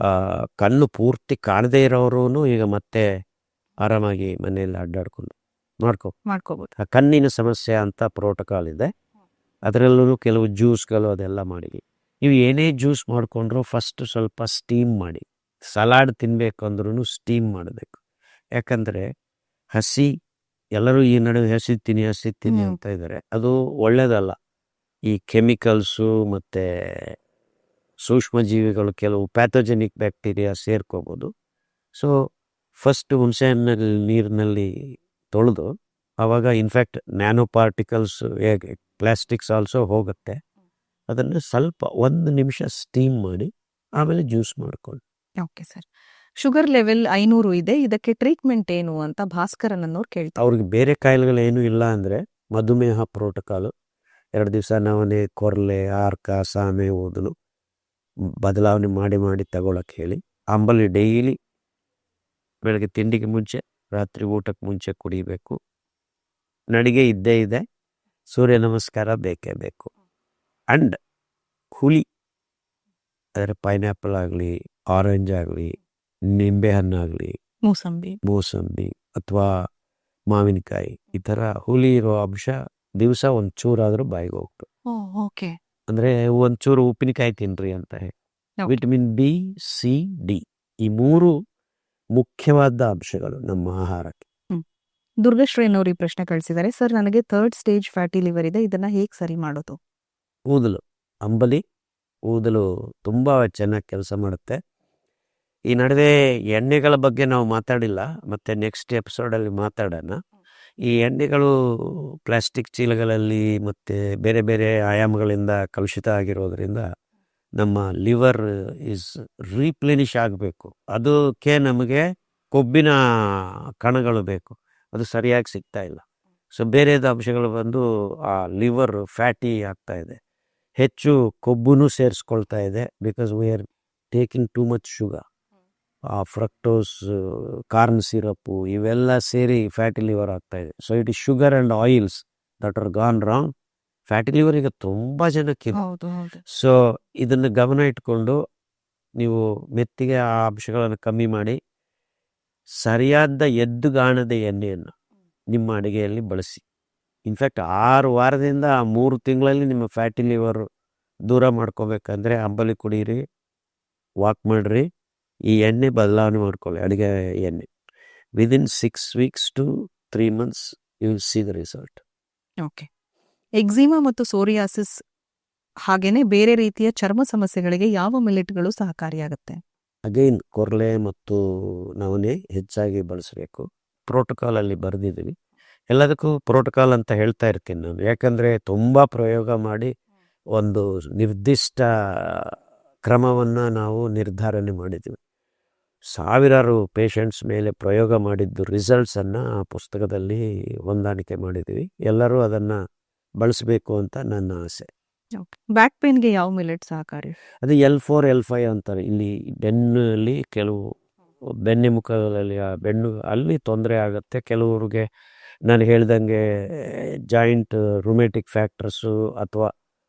ಕಣ್ಣು ಪೂರ್ತಿ ಕಾಣದೇ ಇರೋರು ಈಗ ಮತ್ತೆ ಆರಾಮಾಗಿ ಮನೆಯಲ್ಲಿ ಅಡ್ಡಾಡ್ಕೊಂಡು ಮಾಡ್ಕೋಬಹುದು. ಆ ಕಣ್ಣಿನ ಸಮಸ್ಯೆ ಅಂತ ಪ್ರೋಟೋಕಾಲ್ ಇದೆ. ಅದರಲ್ಲೂ ಕೆಲವು ಜ್ಯೂಸ್ಗಳು ಅದೆಲ್ಲ ಮಾಡಿ. ನೀವು ಏನೇ ಜ್ಯೂಸ್ ಮಾಡಿಕೊಂಡ್ರು ಫಸ್ಟ್ ಸ್ವಲ್ಪ ಸ್ಟೀಮ್ ಮಾಡಿ. ಸಲಾಡ್ ತಿನ್ಬೇಕಂದ್ರೂ ಸ್ಟೀಮ್ ಮಾಡಬೇಕು. ಯಾಕಂದರೆ ಹಸಿ, ಎಲ್ಲರೂ ಈ ನಡುವೆ ಹಸಿ ತಿನ್ನಿ ಅಂತ ಇದ್ದಾರೆ. ಅದು ಒಳ್ಳೆಯದಲ್ಲ. ಈ ಕೆಮಿಕಲ್ಸು ಮತ್ತು ಸೂಕ್ಷ್ಮ ಜೀವಿಗಳು, ಕೆಲವು ಪ್ಯಾಥೋಜೆನಿಕ್ ಬ್ಯಾಕ್ಟೀರಿಯಾ ಸೇರ್ಕೋಬೋದು. ಸೊ ಫಸ್ಟ್ ಹುಣಸೆಹಣ್ಣಲ್ಲಿ ನೀರಿನಲ್ಲಿ ತೊಳೆದು, ಆವಾಗ ಇನ್ಫ್ಯಾಕ್ಟ್ ನ್ಯಾನೋ ಪಾರ್ಟಿಕಲ್ಸ್, ಹೇಗೆ ಪ್ಲಾಸ್ಟಿಕ್ಸ್ ಆಲ್ಸೋ ಹೋಗುತ್ತೆ, ಅದನ್ನು ಸ್ವಲ್ಪ 1 ನಿಮಿಷ ಸ್ಟೀಮ್ ಮಾಡಿ ಆಮೇಲೆ ಜ್ಯೂಸ್ ಮಾಡ್ಕೊಳ್ಳಿ. Okay sir. ಶುಗರ್ ಲೆವೆಲ್ 500 ಇದೆ, ಇದಕ್ಕೆ ಟ್ರೀಟ್ಮೆಂಟ್ ಏನು ಅಂತ ಭಾಸ್ಕರನ್ ಅನ್ನೋರು ಕೇಳ್ತಾರೆ. ಅವ್ರಿಗೆ ಬೇರೆ ಕಾಯಿಲೆಗಳೇನೂ ಇಲ್ಲ ಅಂದರೆ ಮಧುಮೇಹ ಪ್ರೋಟೋಕಾಲು 2 ದಿವಸ ನವಣೆ, ಕೊರ್ಲೆ, ಆರ್ಕ, ಸಾಮೆ, ಊದಲು ಬದಲಾವಣೆ ಮಾಡಿ ತಗೊಳಕ್ಕೆ ಹೇಳಿ. ಅಂಬಲಿ ಡೈಲಿ ಬೆಳಗ್ಗೆ ತಿಂಡಿಗೆ ಮುಂಚೆ, ರಾತ್ರಿ ಊಟಕ್ಕೆ ಮುಂಚೆ ಕುಡಿಬೇಕು. ನಡಿಗೆ ಇದ್ದೇ ಇದೆ. ಸೂರ್ಯ ನಮಸ್ಕಾರ ಬೇಕೇ ಬೇಕು. ಅಂಡ್ ಹುಳಿ, ಅಂದರೆ ಪೈನಾಪಲ್ ಆಗಲಿ, ಆರೆಂಜ್ ಆಗಲಿ, ನಿಂಬೆಹಣ್ಣಾಗಲಿ, ಮೂಸಂಬಿ ಅಥವಾ ಮಾವಿನಕಾಯಿ, ಈ ಥರ ಹುಳಿ ಇರೋ ಅಂಶ ದಿವಸ ಒಂಚೂರಾದರೂ ಬಾಯಿಗೆ ಹೋಗ್ತು. ಓಕೆ. ಅಂದರೆ ಒಂಚೂರು ಉಪ್ಪಿನಕಾಯಿ ತಿನ್ನಿರಿ ಅಂತ ಹೇಳಿ. ವಿಟಮಿನ್ B, C, D ಈ 3 ಮುಖ್ಯವಾದ ಅಂಶಗಳು ನಮ್ಮ ಆಹಾರಕ್ಕೆ. ದುರ್ಗಶ್ರೀನ್ ಅವರು ಈ ಪ್ರಶ್ನೆ ಕಳಿಸಿದ್ದಾರೆ. ಸರ್, ನನಗೆ 3rd ಸ್ಟೇಜ್ ಫ್ಯಾಟಿ ಲಿವರ್ ಇದೆ, ಇದನ್ನ ಹೇಗೆ ಸರಿ ಮಾಡೋದು? ಊದಲು, ಅಂಬಲಿ ಊದಲು ತುಂಬ ಚೆನ್ನಾಗಿ ಕೆಲಸ ಮಾಡುತ್ತೆ. ಈ ನಡುವೆ ಎಣ್ಣೆಗಳ ಬಗ್ಗೆ ನಾವು ಮಾತಾಡಿಲ್ಲ, ಮತ್ತು ನೆಕ್ಸ್ಟ್ ಎಪಿಸೋಡಲ್ಲಿ ಮಾತಾಡೋಣ. ಈ ಎಣ್ಣೆಗಳು ಪ್ಲಾಸ್ಟಿಕ್ ಚೀಲಗಳಲ್ಲಿ ಮತ್ತು ಬೇರೆ ಬೇರೆ ಆಯಾಮಗಳಿಂದ ಕಲುಷಿತ ಆಗಿರೋದ್ರಿಂದ ನಮ್ಮ ಲಿವರ್ ಈಸ್ ರೀಪ್ಲೆನಿಷ್ ಆಗಬೇಕು. ಅದಕ್ಕೆ ನಮಗೆ ಕೊಬ್ಬಿನ ಕಣಗಳು ಬೇಕು, ಅದು ಸರಿಯಾಗಿ ಸಿಗ್ತಾ ಇಲ್ಲ. ಸೊ ಬೇರೆದ ಅಂಶಗಳು ಬಂದು ಆ ಲಿವರ್ ಫ್ಯಾಟಿ ಆಗ್ತಾ ಇದೆ, ಹೆಚ್ಚು ಕೊಬ್ಬು ಸೇರಿಸ್ಕೊಳ್ತಾ ಇದೆ. Because we are taking too much sugar. Fructose, corn syrup ಇವೆಲ್ಲ ಸೇರಿ ಫ್ಯಾಟಿ ಲಿವರ್ ಆಗ್ತಾ ಇದೆ. So it is sugar and oils that are gone wrong. Fatty liver ಈಗ ತುಂಬ ಜನಕ್ಕೆ. ಸೊ ಇದನ್ನು ಗಮನ ಇಟ್ಕೊಂಡು ನೀವು ಮೆತ್ತಿಗೆ ಆ ಅಂಶಗಳನ್ನು ಕಮ್ಮಿ ಮಾಡಿ ಸರಿಯಾದ ಎದ್ದುಗಾಣದ ಎಣ್ಣೆಯನ್ನು ನಿಮ್ಮ ಅಡುಗೆಯಲ್ಲಿ ಬಳಸಿ. ಇನ್ಫ್ಯಾಕ್ಟ್ 6 ವಾರದಿಂದ 3 ತಿಂಗಳಲ್ಲಿ ನಿಮ್ಮ ಫ್ಯಾಟಿ ಲಿವರ್ ದೂರ ಮಾಡ್ಕೋಬೇಕಂದ್ರೆ ಅಂಬಲಿ ಕುಡೀರಿ, ವಾಕ್ ಮಾಡಿರಿ, ಈ ಎಣ್ಣೆ ಬದಲಾವಣೆ ಮಾಡ್ಕೊಳ್ಳಿ, ಅಡುಗೆ ಎಣ್ಣೆ. Within 6 weeks to 3 months you will see the result. Okay. Eczema ಮತ್ತು ಸೋರಿಯಾಸಿಸ್ ಹಾಗೇನೆ ಬೇರೆ ರೀತಿಯ ಚರ್ಮ ಸಮಸ್ಯೆಗಳಿಗೆ ಯಾವ ಮಿಲೆಟ್ಗಳು ಸಹಕಾರಿಯಾಗುತ್ತೆ? ಅಗೈನ್ ಕೊರ್ಲೆ ಮತ್ತು ನವಣೆ ಹೆಚ್ಚಾಗಿ ಬಳಸಬೇಕು. ಪ್ರೋಟೋಕಾಲಲ್ಲಿ ಬರೆದಿದ್ದೀವಿ. ಎಲ್ಲದಕ್ಕೂ ಪ್ರೋಟೋಕಾಲ್ ಅಂತ ಹೇಳ್ತಾ ಇರ್ತೀನಿ ನಾನು, ಯಾಕಂದರೆ ತುಂಬ ಪ್ರಯೋಗ ಮಾಡಿ ಒಂದು ನಿರ್ದಿಷ್ಟ ಕ್ರಮವನ್ನು ನಾವು ನಿರ್ಧಾರಣೆ ಮಾಡಿದ್ದೀವಿ. ಸಾವಿರಾರು ಪೇಷಂಟ್ಸ್ ಮೇಲೆ ಪ್ರಯೋಗ ಮಾಡಿದ್ದು ರಿಸಲ್ಟ್ಸನ್ನು ಆ ಪುಸ್ತಕದಲ್ಲಿ ಹೊಂದಾಣಿಕೆ ಮಾಡಿದ್ದೀವಿ. ಎಲ್ಲರೂ ಅದನ್ನು ಬಳಸಬೇಕು ಅಂತ ನನ್ನ ಆಸೆ. ಬ್ಯಾಕ್ ಪೇನ್ಗೆ ಯಾವ ಮಿಲೆಟ್ ಸಹಕಾರಿ? ಅದು L4 L5 ಅಂತಾರೆ. ಇಲ್ಲಿ ಬೆನ್ನಲ್ಲಿ ಕೆಲವು ಬೆನ್ನೆಮುಖದಲ್ಲಿ ಬೆನ್ನು ಅಲ್ಲಿ ತೊಂದರೆ ಆಗುತ್ತೆ. ಕೆಲವ್ರಿಗೆ ನಾನು ಹೇಳ್ದಂಗೆ ಜಾಯಿಂಟ್ ರುಮೆಟಿಕ್ ಫ್ಯಾಕ್ಟರ್ಸು ಅಥವಾ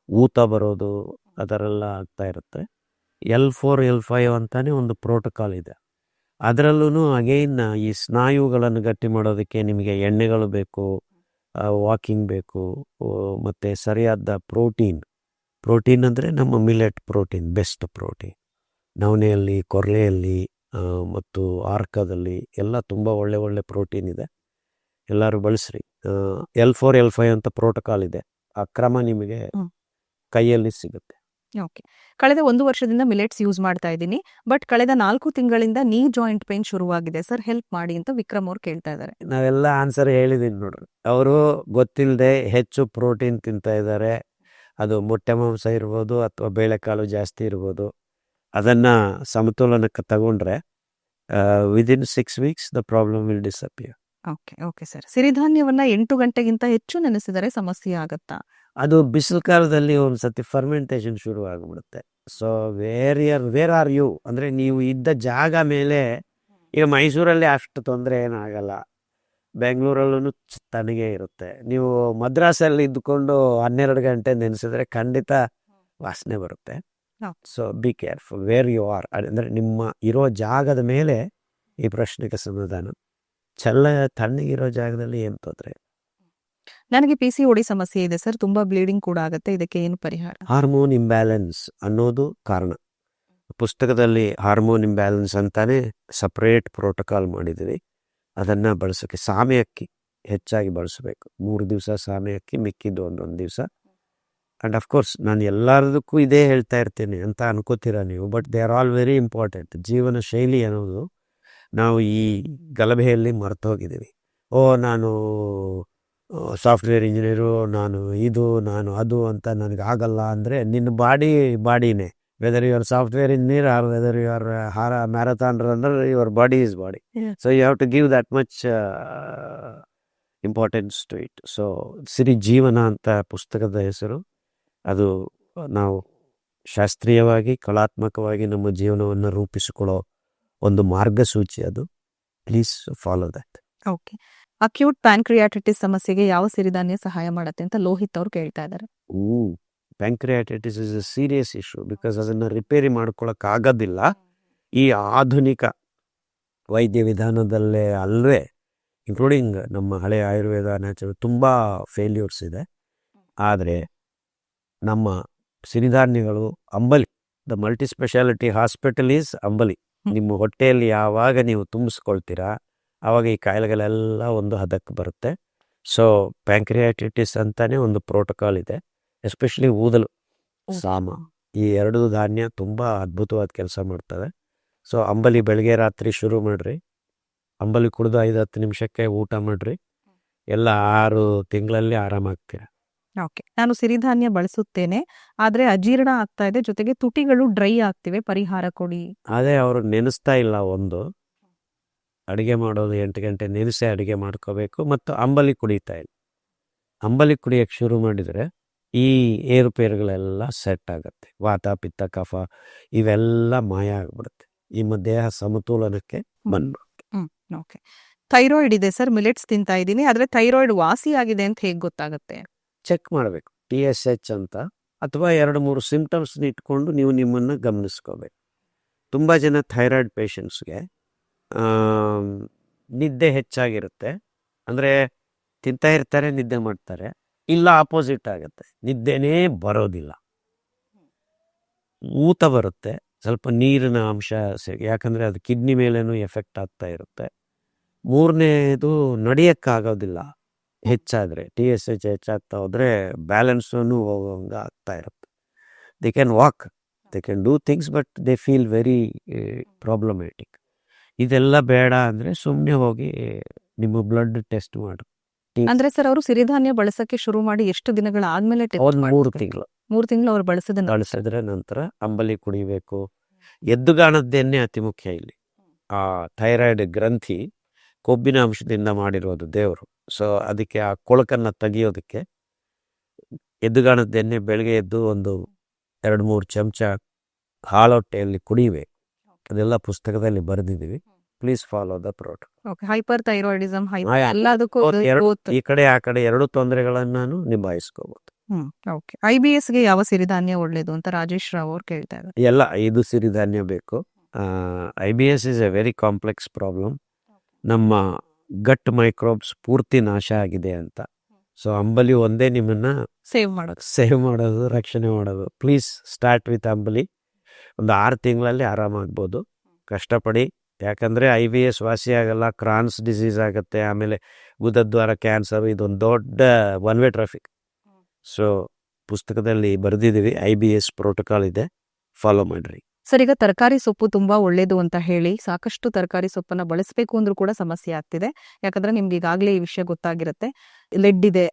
ಊತ ಬರೋದು ಅದರೆಲ್ಲ ಆಗ್ತಾ ಇರುತ್ತೆ. L4 L5 ಅಂತಾನೆ ಒಂದು ಪ್ರೋಟೋಕಾಲ್ ಇದೆ. ಅದರಲ್ಲೂ ಅಗೈನ್ ಈ ಸ್ನಾಯುಗಳನ್ನು ಗಟ್ಟಿ ಮಾಡೋದಕ್ಕೆ ನಿಮಗೆ ಎಣ್ಣೆಗಳು ಬೇಕು, ವಾಕಿಂಗ್ ಬೇಕು, ಮತ್ತು ಸರಿಯಾದ ಪ್ರೋಟೀನ್ ಅಂದರೆ ನಮ್ಮ ಮಿಲೆಟ್ ಪ್ರೋಟೀನ್, ಬೆಸ್ಟ್ ಪ್ರೋಟೀನ್. ನವಣೆಯಲ್ಲಿ, ಕೊರ್ಲೆಯಲ್ಲಿ ಮತ್ತು ಆರ್ಕದಲ್ಲಿ ಎಲ್ಲ ತುಂಬ ಒಳ್ಳೆ ಪ್ರೋಟೀನ್ ಇದೆ. ಎಲ್ಲರೂ ಬಳಸ್ರಿ. L4 L5 ಅಂತ ಪ್ರೋಟೋಕಾಲ್ ಇದೆ. ಆ ಕ್ರಮ ನಿಮಗೆ ಕೈಯಲ್ಲಿ ಸಿಗುತ್ತೆ. ಓಕೆ. ಕಳೆದ 1 ವರ್ಷದಿಂದ ಮಿಲೆಟ್ಸ್ ಯೂಸ್ ಮಾಡ್ತಾ ಇದ್ದೀನಿ, ಬಟ್ ಕಳೆದ 4 ತಿಂಗಳಿಂದ ನೀ ಜಾಯಿಂಟ್ ಪೇನ್ ಶುರುವಾಗಿದೆ ಸರ್, ಹೆಲ್ಪ್ ಮಾಡಿ ಅಂತ ವಿಕ್ರಮ್ ಅವ್ರು ಕೇಳ್ತಾ ಇದ್ದಾರೆ. ನಾವೆಲ್ಲ ಆನ್ಸರ್ ಹೇಳಿದ್ದೀನಿ ನೋಡ್ರಿ. ಅವರು ಗೊತ್ತಿಲ್ಲದೆ ಹೆಚ್ಚು ಪ್ರೋಟೀನ್ ತಿಂತಾ ಇದ್ದಾರೆ. ಅದು ಮೊಟ್ಟೆ ಮಾಂಸ ಇರ್ಬೋದು ಅಥವಾ ಬೇಳೆಕಾಳು ಜಾಸ್ತಿ ಇರ್ಬೋದು. ಅದನ್ನು ಸಮತೋಲನಕ್ಕೆ ತಗೊಂಡ್ರೆ within 6 weeks the problem will disappear. Okay sir. ಸಿರಿಧಾನ್ಯವನ್ನ 8 ಗಂಟೆಗಿಂತ ಹೆಚ್ಚು ನೆನೆಸಿದರೆ ಸಮಸ್ಯೆ ಆಗತ್ತಾ? ಅದು ಬಿಸಿಲು ಕಾಲದಲ್ಲಿ ಒಂದು ಸತಿ ಫರ್ಮೆಂಟೇಷನ್ ಶುರು ಆಗಿಬಿಡುತ್ತೆ. ಸೊ ವೇರ್ ಆರ್ ಯು ಅಂದರೆ ನೀವು ಇದ್ದ ಜಾಗ ಮೇಲೆ, ಈಗ ಮೈಸೂರಲ್ಲಿ ಅಷ್ಟು ತೊಂದರೆ ಏನಾಗಲ್ಲ, ಬೆಂಗಳೂರಲ್ಲೂ ತಣ್ಣಗೆ ಇರುತ್ತೆ. ನೀವು ಮದ್ರಾಸಲ್ಲಿ ಇದ್ದುಕೊಂಡು 12 ಗಂಟೆ ನೆನೆಸಿದ್ರೆ ಖಂಡಿತ ವಾಸನೆ ಬರುತ್ತೆ. So be careful where you are. ಅಂದರೆ ನಿಮ್ಮ ಇರೋ ಜಾಗದ ಮೇಲೆ ಈ ಪ್ರಶ್ನೆಗೆ ಸಮಾಧಾನ. ತಣ್ಣಗಿರೋ ಜಾಗದಲ್ಲಿ ಏನು ತೊಂದರೆ? ನನಗೆ PCOD ಸಮಸ್ಯೆ ಇದೆ ಸರ್, ತುಂಬಾ ಬ್ಲೀಡಿಂಗ್ ಕೂಡ ಆಗುತ್ತೆ, ಇದಕ್ಕೆ ಏನು ಪರಿಹಾರ? ಹಾರ್ಮೋನ್ ಇಂಬ್ಯಾಲೆನ್ಸ್ ಅನ್ನೋದು ಕಾರಣ. ಪುಸ್ತಕದಲ್ಲಿ ಹಾರ್ಮೋನ್ ಇಂಬ್ಯಾಲೆನ್ಸ್ ಅಂತಾನೆ ಸಪ್ರೇಟ್ ಪ್ರೋಟೋಕಾಲ್ ಮಾಡಿದ್ದೀವಿ. ಅದನ್ನು ಬಳಸೋಕ್ಕೆ ಸಾಮೆ ಅಕ್ಕಿ ಹೆಚ್ಚಾಗಿ ಬಳಸಬೇಕು. 3 ದಿವಸ ಸಾಮೆ ಅಕ್ಕಿ, ಮಿಕ್ಕಿದ್ದು ಒಂದೊಂದು ದಿವಸ. ಆ್ಯಂಡ್ ಅಫ್ಕೋರ್ಸ್ ನಾನು ಎಲ್ಲದಕ್ಕೂ ಇದೇ ಹೇಳ್ತಾ ಇರ್ತೀನಿ ಅಂತ ಅನ್ಕೋತೀರ ನೀವು, but they are all very important. ಜೀವನ ಶೈಲಿ ಅನ್ನೋದು ನಾವು ಈ ಗಲಭೆಯಲ್ಲಿ ಮರೆತು ಹೋಗಿದ್ದೀವಿ. ನಾನು ಸಾಫ್ಟ್ವೇರ್ ಇಂಜಿನಿಯರು, ನಾನು ಅದು ಅಂತ ನನಗೆ ಆಗಲ್ಲ ಅಂದರೆ ನಿನ್ನ ಬಾಡಿನೇ. Whether you are software engineer or whether you are marathon runner, your body is body. So you have to give that much importance to it. So Siri Jeevana ಅಂತ ಪುಸ್ತಕದ ಹೆಸರು. ಅದು ನಾವು ಶಾಸ್ತ್ರೀಯವಾಗಿ ಕಲಾತ್ಮಕವಾಗಿ ನಮ್ಮ ಜೀವನವನ್ನು ರೂಪಿಸಿಕೊಳ್ಳೋ ಒಂದು ಮಾರ್ಗಸೂಚಿ. ಅದು please follow that. Okay. Acute pancreatitis ಸಮಸ್ಯೆಗೆ ಯಾವ ಸಿರಿಧಾನ್ಯ ಸಹಾಯ ಮಾಡುತ್ತೆ ಅಂತ ಲೋಹಿತ್ ಅವ್ರು ಕೇಳ್ತಾ ಇದ್ದಾರೆ. Pancreatitis is a serious issue, because ಅದನ್ನು ರಿಪೇರಿ ಮಾಡ್ಕೊಳಕ್ಕಾಗೋದಿಲ್ಲ. ಈ ಆಧುನಿಕ ವೈದ್ಯ ವಿಧಾನದಲ್ಲೇ ಅಲ್ಲವೇ, ಇನ್ಕ್ಲೂಡಿಂಗ್ ನಮ್ಮ ಹಳೆಯ ಆಯುರ್ವೇದ, ನ್ಯಾಚುರಲ್, ತುಂಬ ಫೇಲ್ಯೂರ್ಸ್ ಇದೆ. ಆದರೆ ನಮ್ಮ ಸಿರಿಧಾನ್ಯಗಳು, ಅಂಬಲಿ, the multi speciality hospital is ಅಂಬಲಿ. ನಿಮ್ಮ ಹೊಟ್ಟೆಯಲ್ಲಿ ಯಾವಾಗ ನೀವು ತುಂಬಿಸ್ಕೊಳ್ತೀರಾ ಆವಾಗ ಈ ಕಾಯಿಲೆಗಳೆಲ್ಲ ಒಂದು ಹದಕ್ಕೆ ಬರುತ್ತೆ. ಸೊ ಪ್ಯಾಂಕ್ರಿಯಾಟಿಟಿಸ್ ಅಂತಾನೆ ಒಂದು ಪ್ರೋಟೋಕಾಲ್ ಇದೆ. ಎಸ್ಪೆಷಲಿ ಊದಲು, ಸಾಮ, ಈ 2 ಧಾನ್ಯ ತುಂಬ ಅದ್ಭುತವಾದ ಕೆಲಸ ಮಾಡ್ತವೆ. ಸೊ ಅಂಬಲಿ ಬೆಳಗ್ಗೆ ರಾತ್ರಿ ಶುರು ಮಾಡಿರಿ, ಅಂಬಲಿ ಕುಡಿದು 5-10 ನಿಮಿಷಕ್ಕೆ ಊಟ ಮಾಡಿರಿ, ಎಲ್ಲ 6 ತಿಂಗಳಲ್ಲಿ ಆರಾಮಾಗ್ತೀರ. ಓಕೆ. ನಾನು ಸಿರಿಧಾನ್ಯ ಬಳಸುತ್ತೇನೆ, ಆದರೆ ಅಜೀರ್ಣ ಆಗ್ತಾ ಇದೆ, ಜೊತೆಗೆ ತುಟಿಗಳು ಡ್ರೈ ಆಗ್ತಿವೆ, ಪರಿಹಾರ ಕೊಡಿ. ಅದೇ ಅವರು ನೆನೆಸ್ತಾ ಇಲ್ಲ. ಒಂದು ಅಡುಗೆ ಮಾಡೋದು 8 ಗಂಟೆ ನೆನೆಸಿ ಅಡುಗೆ ಮಾಡ್ಕೋಬೇಕು, ಮತ್ತು ಅಂಬಲಿ ಕುಡಿತಾ ಇಲ್ಲ. ಅಂಬಲಿ ಕುಡಿಯೋಕ್ಕೆ ಶುರು ಮಾಡಿದರೆ ಈ ಏರುಪೇರುಗಳೆಲ್ಲ ಸೆಟ್ ಆಗುತ್ತೆ. ವಾತ, ಪಿತ್ತ, ಕಫ ಇವೆಲ್ಲ ಮಾಯ ಆಗಿಬಿಡುತ್ತೆ. ನಿಮ್ಮ ದೇಹ ಸಮತೋಲನಕ್ಕೆ ಬಂದ್ಬಿಡುತ್ತೆ. ಓಕೆ. ಥೈರಾಯ್ಡ್ ಇದೆ ಸರ್, ಮಿಲೆಟ್ಸ್ ತಿಂತಾ ಇದ್ದೀನಿ, ಆದರೆ ಥೈರಾಯ್ಡ್ ವಾಸಿ ಆಗಿದೆ ಅಂತ ಹೇಗೆ ಗೊತ್ತಾಗುತ್ತೆ? ಚೆಕ್ ಮಾಡಬೇಕು, TSH ಅಂತ, ಅಥವಾ 2-3 ಸಿಂಪ್ಟಮ್ಸ್ನ ಇಟ್ಕೊಂಡು ನೀವು ನಿಮ್ಮನ್ನು ಗಮನಿಸ್ಕೋಬೇಕು. ತುಂಬ ಜನ ಥೈರಾಯ್ಡ್ ಪೇಷಂಟ್ಸ್ಗೆ ನಿದ್ದೆ ಹೆಚ್ಚಾಗಿರುತ್ತೆ. ಅಂದರೆ ತಿಂತಾ ಇರ್ತಾರೆ, ನಿದ್ದೆ ಮಾಡ್ತಾರೆ. ಇಲ್ಲ ಆಪೋಸಿಟ್ ಆಗುತ್ತೆ, ನಿದ್ದೆನೇ ಬರೋದಿಲ್ಲ. ಊತ ಬರುತ್ತೆ, ಸ್ವಲ್ಪ ನೀರಿನ ಅಂಶ ಯಾಕಂದರೆ ಅದು ಕಿಡ್ನಿ ಮೇಲೇನೂ ಎಫೆಕ್ಟ್ ಆಗ್ತಾ ಇರುತ್ತೆ. ಮೂರನೇದು ನಡೆಯೋಕ್ಕಾಗೋದಿಲ್ಲ ಹೆಚ್ಚಾದರೆ, TSH ಹೆಚ್ಚಾಗ್ತಾ ಹೋದರೆ ಬ್ಯಾಲೆನ್ಸೂ ಹೋಗೋಂಗೆ ಆಗ್ತಾ ಇರುತ್ತೆ. They can walk, they can do things, but they feel very problematic. ಇದೆಲ್ಲ ಬೇಡ ಅಂದರೆ ಸುಮ್ಮನೆ ಹೋಗಿ ನಿಮ್ಮ ಬ್ಲಡ್ ಟೆಸ್ಟ್ ಮಾಡು. ಅಂದ್ರೆ ಸರ್ ಅವರು ಸಿರಿಧಾನ್ಯ ಬಳಸಕ್ಕೆ ಶುರು ಮಾಡಿ ಎಷ್ಟು ದಿನಗಳ ಆದ್ಮೇಲೆ ಒಂದು 3 ತಿಂಗಳು 3 ತಿಂಗಳು ಅವ್ರು ಬಳಸದನ್ನ ಬಳಸಿದ್ರೆ ನಂತರ ಅಂಬಲಿ ಕುಡಿಬೇಕು. ಎದ್ದುಗಾಣದ್ದೆನ್ನೇ ಅತಿ ಮುಖ್ಯ ಇಲ್ಲಿ. ಆ ಥೈರಾಯ್ಡ್ ಗ್ರಂಥಿ ಕೊಬ್ಬಿನ ಅಂಶದಿಂದ ಮಾಡಿರೋದು ದೇವರು. ಸೊ ಅದಕ್ಕೆ ಆ ಕೊಳಕನ್ನು ತೆಗಿಯೋದಕ್ಕೆ ಎದ್ದುಗಾಣದ್ದೆಣ್ಣೆ ಬೆಳಗ್ಗೆ ಎದ್ದು ಒಂದು 2-3 ಚಮಚ ಹಾಳೊಟ್ಟೆಯಲ್ಲಿ ಕುಡಿಬೇಕು. ಅದೆಲ್ಲ ಪುಸ್ತಕದಲ್ಲಿ ಬರೆದಿದ್ದೀವಿ. Please follow the protocol. Hyperthyroidism ಆಯಾ. ಎಲ್ಲದಕ್ಕೂ ಈ ಕಡೆ ಆ ಕಡೆ ಎರಡು ತೊಂದರೆಗಳನ್ನು ನಿಭಾಯಿಸ್ಕೋಬಹುದು. IBS ಗೆ ಯಾವ ಸಿರಿಧಾನ್ಯ ಒಳ್ಳೇದು ಅಂತ ರಾಜೇಶ್ ರಾವ್ ಅವ್ರು ಕೇಳ್ತಾ ಇದ್ದಾರೆ. ಎಲ್ಲ 5 ಸಿರಿಧಾನ್ಯ ಬೇಕು. IBS is A very complex problem. ನಮ್ಮ ಗಟ್ ಮೈಕ್ರೋಬ್ಸ್ ಪೂರ್ತಿ ನಾಶ ಆಗಿದೆ ಅಂತ. ಸೊ ಅಂಬಲಿ ಒಂದೇ ನಿಮ್ಮನ್ನ ಸೇವ್ ಮಾಡೋದು, ರಕ್ಷಣೆ ಮಾಡೋದು. ಪ್ಲೀಸ್ ಸ್ಟಾರ್ಟ್ ವಿತ್ ಅಂಬಲಿ. ಒಂದು 6 ತಿಂಗಳಲ್ಲಿ ಆರಾಮಾಗ್ಬೋದು. ಕಷ್ಟಪಡಿ, ಯಾಕಂದರೆ IBS ವಾಸಿಯಾಗಲ್ಲ, ಕ್ರಾನ್ಸ್ ಡಿಸೀಸ್ ಆಗುತ್ತೆ, ಆಮೇಲೆ ಗುದದ್ವಾರ ಕ್ಯಾನ್ಸರ್, ಇದೊಂದು ದೊಡ್ಡ ಒನ್ ವೇ ಟ್ರಾಫಿಕ್. ಸೊ ಪುಸ್ತಕದಲ್ಲಿ ಬರೆದಿದ್ದೀವಿ, IBS ಪ್ರೋಟೋಕಾಲ್ ಇದೆ, ಫಾಲೋ ಮಾಡಿರಿ. ಸರ್, ಈಗ ತರಕಾರಿ ಸೊಪ್ಪು ತುಂಬಾ ಒಳ್ಳೇದು ಅಂತ ಹೇಳಿ ಸಾಕಷ್ಟು ತರಕಾರಿ ಸೊಪ್ಪನ್ನ ಬಳಸಬೇಕು ಅಂದ್ರೂ ಕೂಡ ಸಮಸ್ಯೆ ಆಗ್ತಿದೆ. ಯಾಕಂದ್ರೆ ನಿಮ್ಗೆ ಈಗಾಗಲೇ ಈ ವಿಷಯ ಗೊತ್ತಾಗಿರುತ್ತೆ. ಲೆಡ್ ಇದೆ,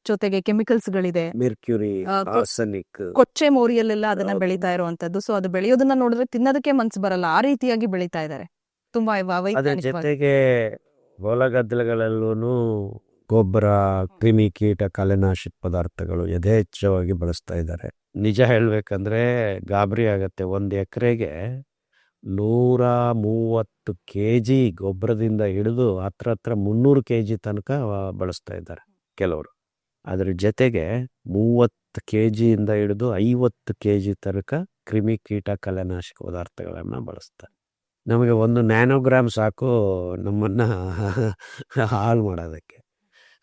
ಜೊತೆಗೆ ಕೆಮಿಕಲ್ಸ್ ಗಳಿದೆ, ಮೆರ್ಕ್ಯೂರಿ, ಆರ್ಸೆನಿಕ್, ಕೊಚ್ಚೆ ಮೋರಿಯಲ್ಲೆಲ್ಲ ಅದನ್ನ ಬೆಳೀತಾ ಇರುವಂತದ್ದು. ಸೊ ಅದು ಬೆಳೆಯೋದನ್ನ ನೋಡಿದ್ರೆ ತಿನ್ನೋದಕ್ಕೆ ಮನ್ಸು ಬರಲ್ಲ, ಆ ರೀತಿಯಾಗಿ ಬೆಳೀತಾ ಇದ್ದಾರೆ. ತುಂಬಾ ಅದ್ರ ಜೊತೆಗೆ ಹೊಲಗದ್ದಲೆಗಳಲ್ಲೂ ಗೊಬ್ಬರ, ಕ್ರಿಮಿ ಕೀಟ, ಕಳೆನಾಶಕ ಪದಾರ್ಥಗಳು ಯಥೇಚ್ಛವಾಗಿ ಬಳಸ್ತಾ ಇದ್ದಾರೆ. ನಿಜ ಹೇಳಬೇಕಂದ್ರೆ ಗಾಬರಿ ಆಗತ್ತೆ. 1 ಎಕರೆಗೆ 130 kg ಗೊಬ್ಬರದಿಂದ ಹಿಡಿದು ಹತ್ರ 300 kg ತನಕ ಬಳಸ್ತಾ ಇದ್ದಾರೆ ಕೆಲವರು. ಅದ್ರ ಜೊತೆಗೆ 30 kg ಹಿಡಿದು 50 kg ತನಕ ಕ್ರಿಮಿ ಕೀಟ, ಕಳೆನಾಶಕ ಪದಾರ್ಥಗಳನ್ನು ಬಳಸ್ತಾರೆ. ನಮಗೆ 1 ನ್ಯಾನೋಗ್ರಾಮ್ ಸಾಕು ನಮ್ಮನ್ನು ಹಾಳು ಮಾಡೋದಕ್ಕೆ.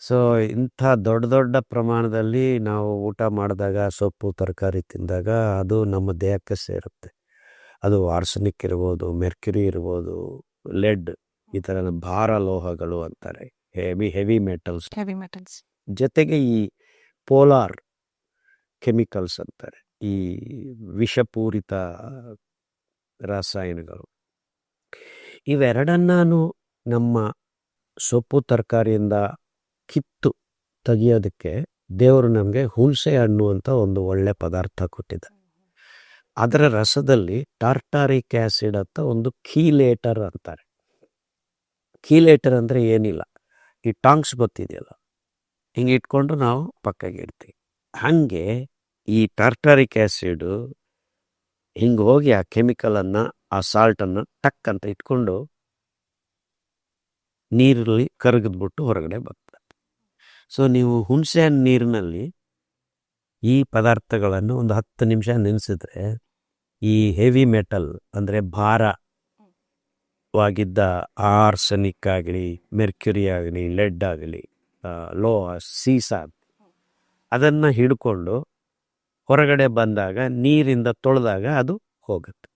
ಸೊ ಇಂಥ ದೊಡ್ಡ ಪ್ರಮಾಣದಲ್ಲಿ ನಾವು ಊಟ ಮಾಡಿದಾಗ, ಸೊಪ್ಪು ತರಕಾರಿ ತಿಂದಾಗ ಅದು ನಮ್ಮ ದೇಹಕ್ಕೆ ಸೇರುತ್ತೆ. ಅದು ಆರ್ಸೆನಿಕ್ ಇರ್ಬೋದು, ಮೆರ್ಕ್ಯುರಿ ಇರ್ಬೋದು, ಲೆಡ್, ಈ ಥರ ಭಾರ ಲೋಹಗಳು ಅಂತಾರೆ, ಹೆವಿ ಮೆಟಲ್ಸ್. ಜೊತೆಗೆ ಈ ಪೋಲಾರ್ ಕೆಮಿಕಲ್ಸ್ ಅಂತಾರೆ, ಈ ವಿಷಪೂರಿತ ರಾಸಾಯನಿಕಗಳು. ಇವೆರಡನ್ನೂ ನಮ್ಮ ಸೊಪ್ಪು ತರಕಾರಿಯಿಂದ ಕಿತ್ತು ತೆಗಿಯೋದಕ್ಕೆ ದೇವರು ನಮಗೆ ಹುಣಸೆ ಹಣ್ಣು ಅಂತ ಒಂದು ಒಳ್ಳೆ ಪದಾರ್ಥ ಕೊಟ್ಟಿದೆ. ಅದರ ರಸದಲ್ಲಿ ಟಾರ್ಟಾರಿಕ್ ಆ್ಯಸಿಡ್ ಅಂತ ಒಂದು ಕೀಲೇಟರ್ ಅಂತಾರೆ. ಕೀಲೇಟರ್ ಅಂದರೆ ಏನಿಲ್ಲ, ಈ ಟಾಂಗ್ಸ್ ಗೊತ್ತಿದೆಯಲ್ಲ, ಹಿಂಗೆ ಇಟ್ಕೊಂಡು ನಾವು ಪಕ್ಕಗೆ ಇಡ್ತೀವಿ. ಹಾಗೆ ಈ ಟಾರ್ಟಾರಿಕ್ ಆ್ಯಸಿಡು ಹಿಂಗೆ ಹೋಗಿ ಆ ಕೆಮಿಕಲನ್ನು, ಆ ಸಾಲ್ಟನ್ನು ಟಕ್ ಅಂತ ಇಟ್ಕೊಂಡು ನೀರಲ್ಲಿ ಕರಗಿದ್ಬಿಟ್ಟು ಹೊರಗಡೆ ಬರ್ತದೆ. ಸೊ ನೀವು ಹುಣಸೆ ಹಣ್ಣು ನೀರಿನಲ್ಲಿ ಈ ಪದಾರ್ಥಗಳನ್ನು ಒಂದು 10 ನಿಮಿಷ ನೆನೆಸಿದ್ರೆ ಈ ಹೆವಿ ಮೆಟಲ್ ಅಂದರೆ ಭಾರವಾಗಿದ್ದ ಆರ್ಸೆನಿಕ್ ಆಗಲಿ, ಮೆರ್ಕ್ಯುರಿ ಆಗಲಿ, ಲೆಡ್ ಆಗಲಿ, ಲೋಹ, ಸೀಸ, ಅದನ್ನು ಹಿಡ್ಕೊಂಡು ಹೊರಗಡೆ ಬಂದಾಗ ನೀರಿಂದ ತೊಳೆದಾಗ ಅದು ಹೋಗುತ್ತೆ.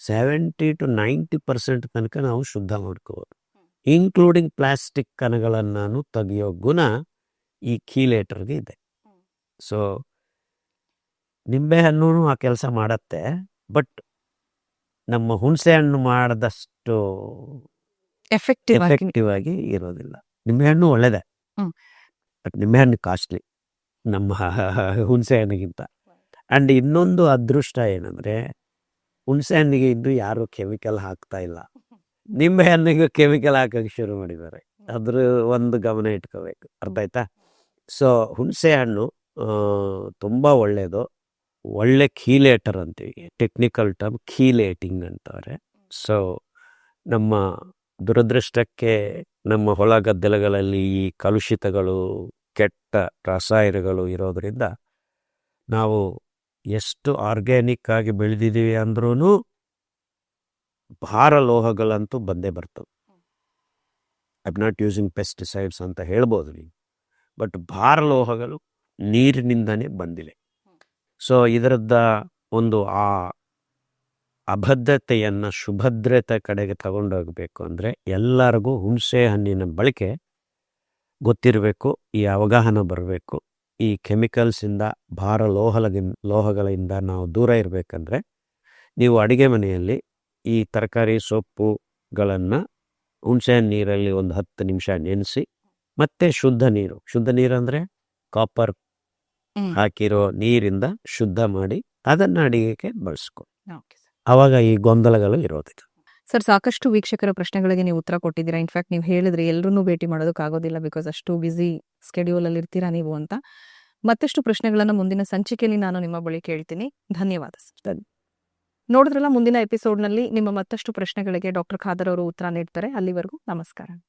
70 to 90% ತನಕ ನಾವು ಶುದ್ಧ ಮಾಡ್ಕೋಬೋದು. ಇನ್ಕ್ಲೂಡಿಂಗ್ ಪ್ಲಾಸ್ಟಿಕ್ ಕಣಗಳನ್ನು ತೆಗೆಯೋ ಗುಣ ಈ ಕೀಲೇಟರ್ಗೆ ಇದೆ. ಸೊ ನಿಂಬೆಹಣ್ಣು ಆ ಕೆಲಸ ಮಾಡತ್ತೆ, ಬಟ್ ನಮ್ಮ ಹುಣಸೆ ಹಣ್ಣು ಮಾಡಿದಷ್ಟು ಎಫೆಕ್ಟಿವ್ ಆಗಿ ಇರೋದಿಲ್ಲ. ನಿಂಬೆಹಣ್ಣು ಒಳ್ಳೆಯದೇ, ಬಟ್ ನಿಂಬೆಹಣ್ಣು ಕಾಸ್ಟ್ಲಿ ನಮ್ಮ ಹುಣಸೆ ಹಣ್ಣಿಗಿಂತ. ಆ್ಯಂಡ್ ಇನ್ನೊಂದು ಅದೃಷ್ಟ ಏನಂದರೆ, ಹುಣಸೆ ಹಣ್ಣಿಗೆ ಇನ್ನೂ ಯಾರು ಕೆಮಿಕಲ್ ಹಾಕ್ತಾ ಇಲ್ಲ, ನಿಂಬೆ ಹಣ್ಣಿಗೆ ಕೆಮಿಕಲ್ ಹಾಕೋಕ್ಕೆ ಶುರು ಮಾಡಿದ್ದಾರೆ. ಅದ್ರ ಒಂದು ಗಮನ ಇಟ್ಕೋಬೇಕು, ಅರ್ಥ ಆಯ್ತಾ? ಸೊ ಹುಣಸೆ ಹಣ್ಣು ತುಂಬ ಒಳ್ಳೆಯದು, ಒಳ್ಳೆ ಕೀಲೇಟರ್ ಅಂತೀವಿ, ಟೆಕ್ನಿಕಲ್ ಟರ್ಮ್ ಕೀಲೇಟಿಂಗ್ ಅಂತಾರೆ. ಸೊ ನಮ್ಮ ದುರದೃಷ್ಟಕ್ಕೆ ನಮ್ಮ ಹೊಲ ಗದ್ದೆಗಳಲ್ಲಿ ಈ ಕಲುಷಿತಗಳು, ಕೆಟ್ಟ ರಾಸಾಯನಿಕಗಳು ಇರೋದರಿಂದ ನಾವು ಎಷ್ಟು ಆರ್ಗ್ಯಾನಿಕ್ ಆಗಿ ಬೆಳೆದಿದ್ದೀವಿ ಅಂದ್ರೂ ಭಾರ ಲೋಹಗಳಂತೂ ಬಂದೇ ಬರ್ತವೆ. ಐ ನಾಟ್ ಯೂಸಿಂಗ್ ಪೆಸ್ಟಿಸೈಡ್ಸ್ ಅಂತ ಹೇಳ್ಬೋದು ನೀವು, ಬಟ್ ಭಾರ ಲೋಹಗಳು ನೀರಿನಿಂದನೇ ಬಂದಿವೆ. ಸೊ ಇದರದ್ದ ಒಂದು ಆ ಅಭದ್ರತೆಯನ್ನು ಸುಭದ್ರತೆ ಕಡೆಗೆ ತಗೊಂಡೋಗಬೇಕು ಅಂದರೆ ಎಲ್ಲರಿಗೂ ಹುಣಸೆ ಹಣ್ಣಿನ ಬಳಕೆ ಗೊತ್ತಿರಬೇಕು, ಈ ಅವಗಾಹನ ಬರಬೇಕು. ಈ ಕೆಮಿಕಲ್ಸಿಂದ ಭಾರ ಲೋಹಗಳಿಂದ ನಾವು ದೂರ ಇರಬೇಕಂದ್ರೆ ನೀವು ಅಡುಗೆ ಮನೆಯಲ್ಲಿ ಈ ತರಕಾರಿ ಸೊಪ್ಪುಗಳನ್ನು ಹುಣಸೆಹಣ್ಣು ನೀರಲ್ಲಿ ಒಂದು 10 ನಿಮಿಷ ನೆನೆಸಿ, ಮತ್ತೆ ಶುದ್ಧ ನೀರು ಅಂದರೆ ಕಾಪರ್ ಹಾಕಿರೋ ನೀರಿಂದ ಶುದ್ಧ ಮಾಡಿ ಅದನ್ನು ಅಡಿಗೆಗೆ ಬಳಸ್ಕೊ. ಆವಾಗ ಈ ಗೊಂದಲಗಳು ಇರೋದಿಲ್ಲ. ಸರ್, ಸಾಕಷ್ಟು ವೀಕ್ಷಕರ ಪ್ರಶ್ನೆಗಳಿಗೆ ನೀವು ಉತ್ತರ ಕೊಟ್ಟಿದ್ದೀರಾ. ಇನ್ಫ್ಯಾಕ್ಟ್ ನೀವು ಹೇಳಿದ್ರಿ ಎಲ್ಲರನ್ನೂ ಭೇಟಿ ಮಾಡೋದಕ್ಕಾಗೋದಿಲ್ಲ, ಬಿಕಾಸ್ ಅಷ್ಟು ಬ್ಯುಸಿ ಸ್ಕೆಡ್ಯೂಲಲ್ಲಿ ಇರ್ತೀರಾ ನೀವು ಅಂತ. ಮತ್ತಷ್ಟು ಪ್ರಶ್ನೆಗಳನ್ನು ಮುಂದಿನ ಸಂಚಿಕೆಯಲ್ಲಿ ನಾನು ನಿಮ್ಮ ಬಳಿ ಕೇಳ್ತೀನಿ. ಧನ್ಯವಾದ ಸರ್. ನೋಡಿದ್ರಲ್ಲ, ಮುಂದಿನ ಎಪಿಸೋಡ್ನಲ್ಲಿ ನಿಮ್ಮ ಮತ್ತಷ್ಟು ಪ್ರಶ್ನೆಗಳಿಗೆ ಡಾಕ್ಟರ್ ಖಾದರ್ ಅವರು ಉತ್ತರ ನೀಡ್ತಾರೆ. ಅಲ್ಲಿವರೆಗೂ ನಮಸ್ಕಾರ.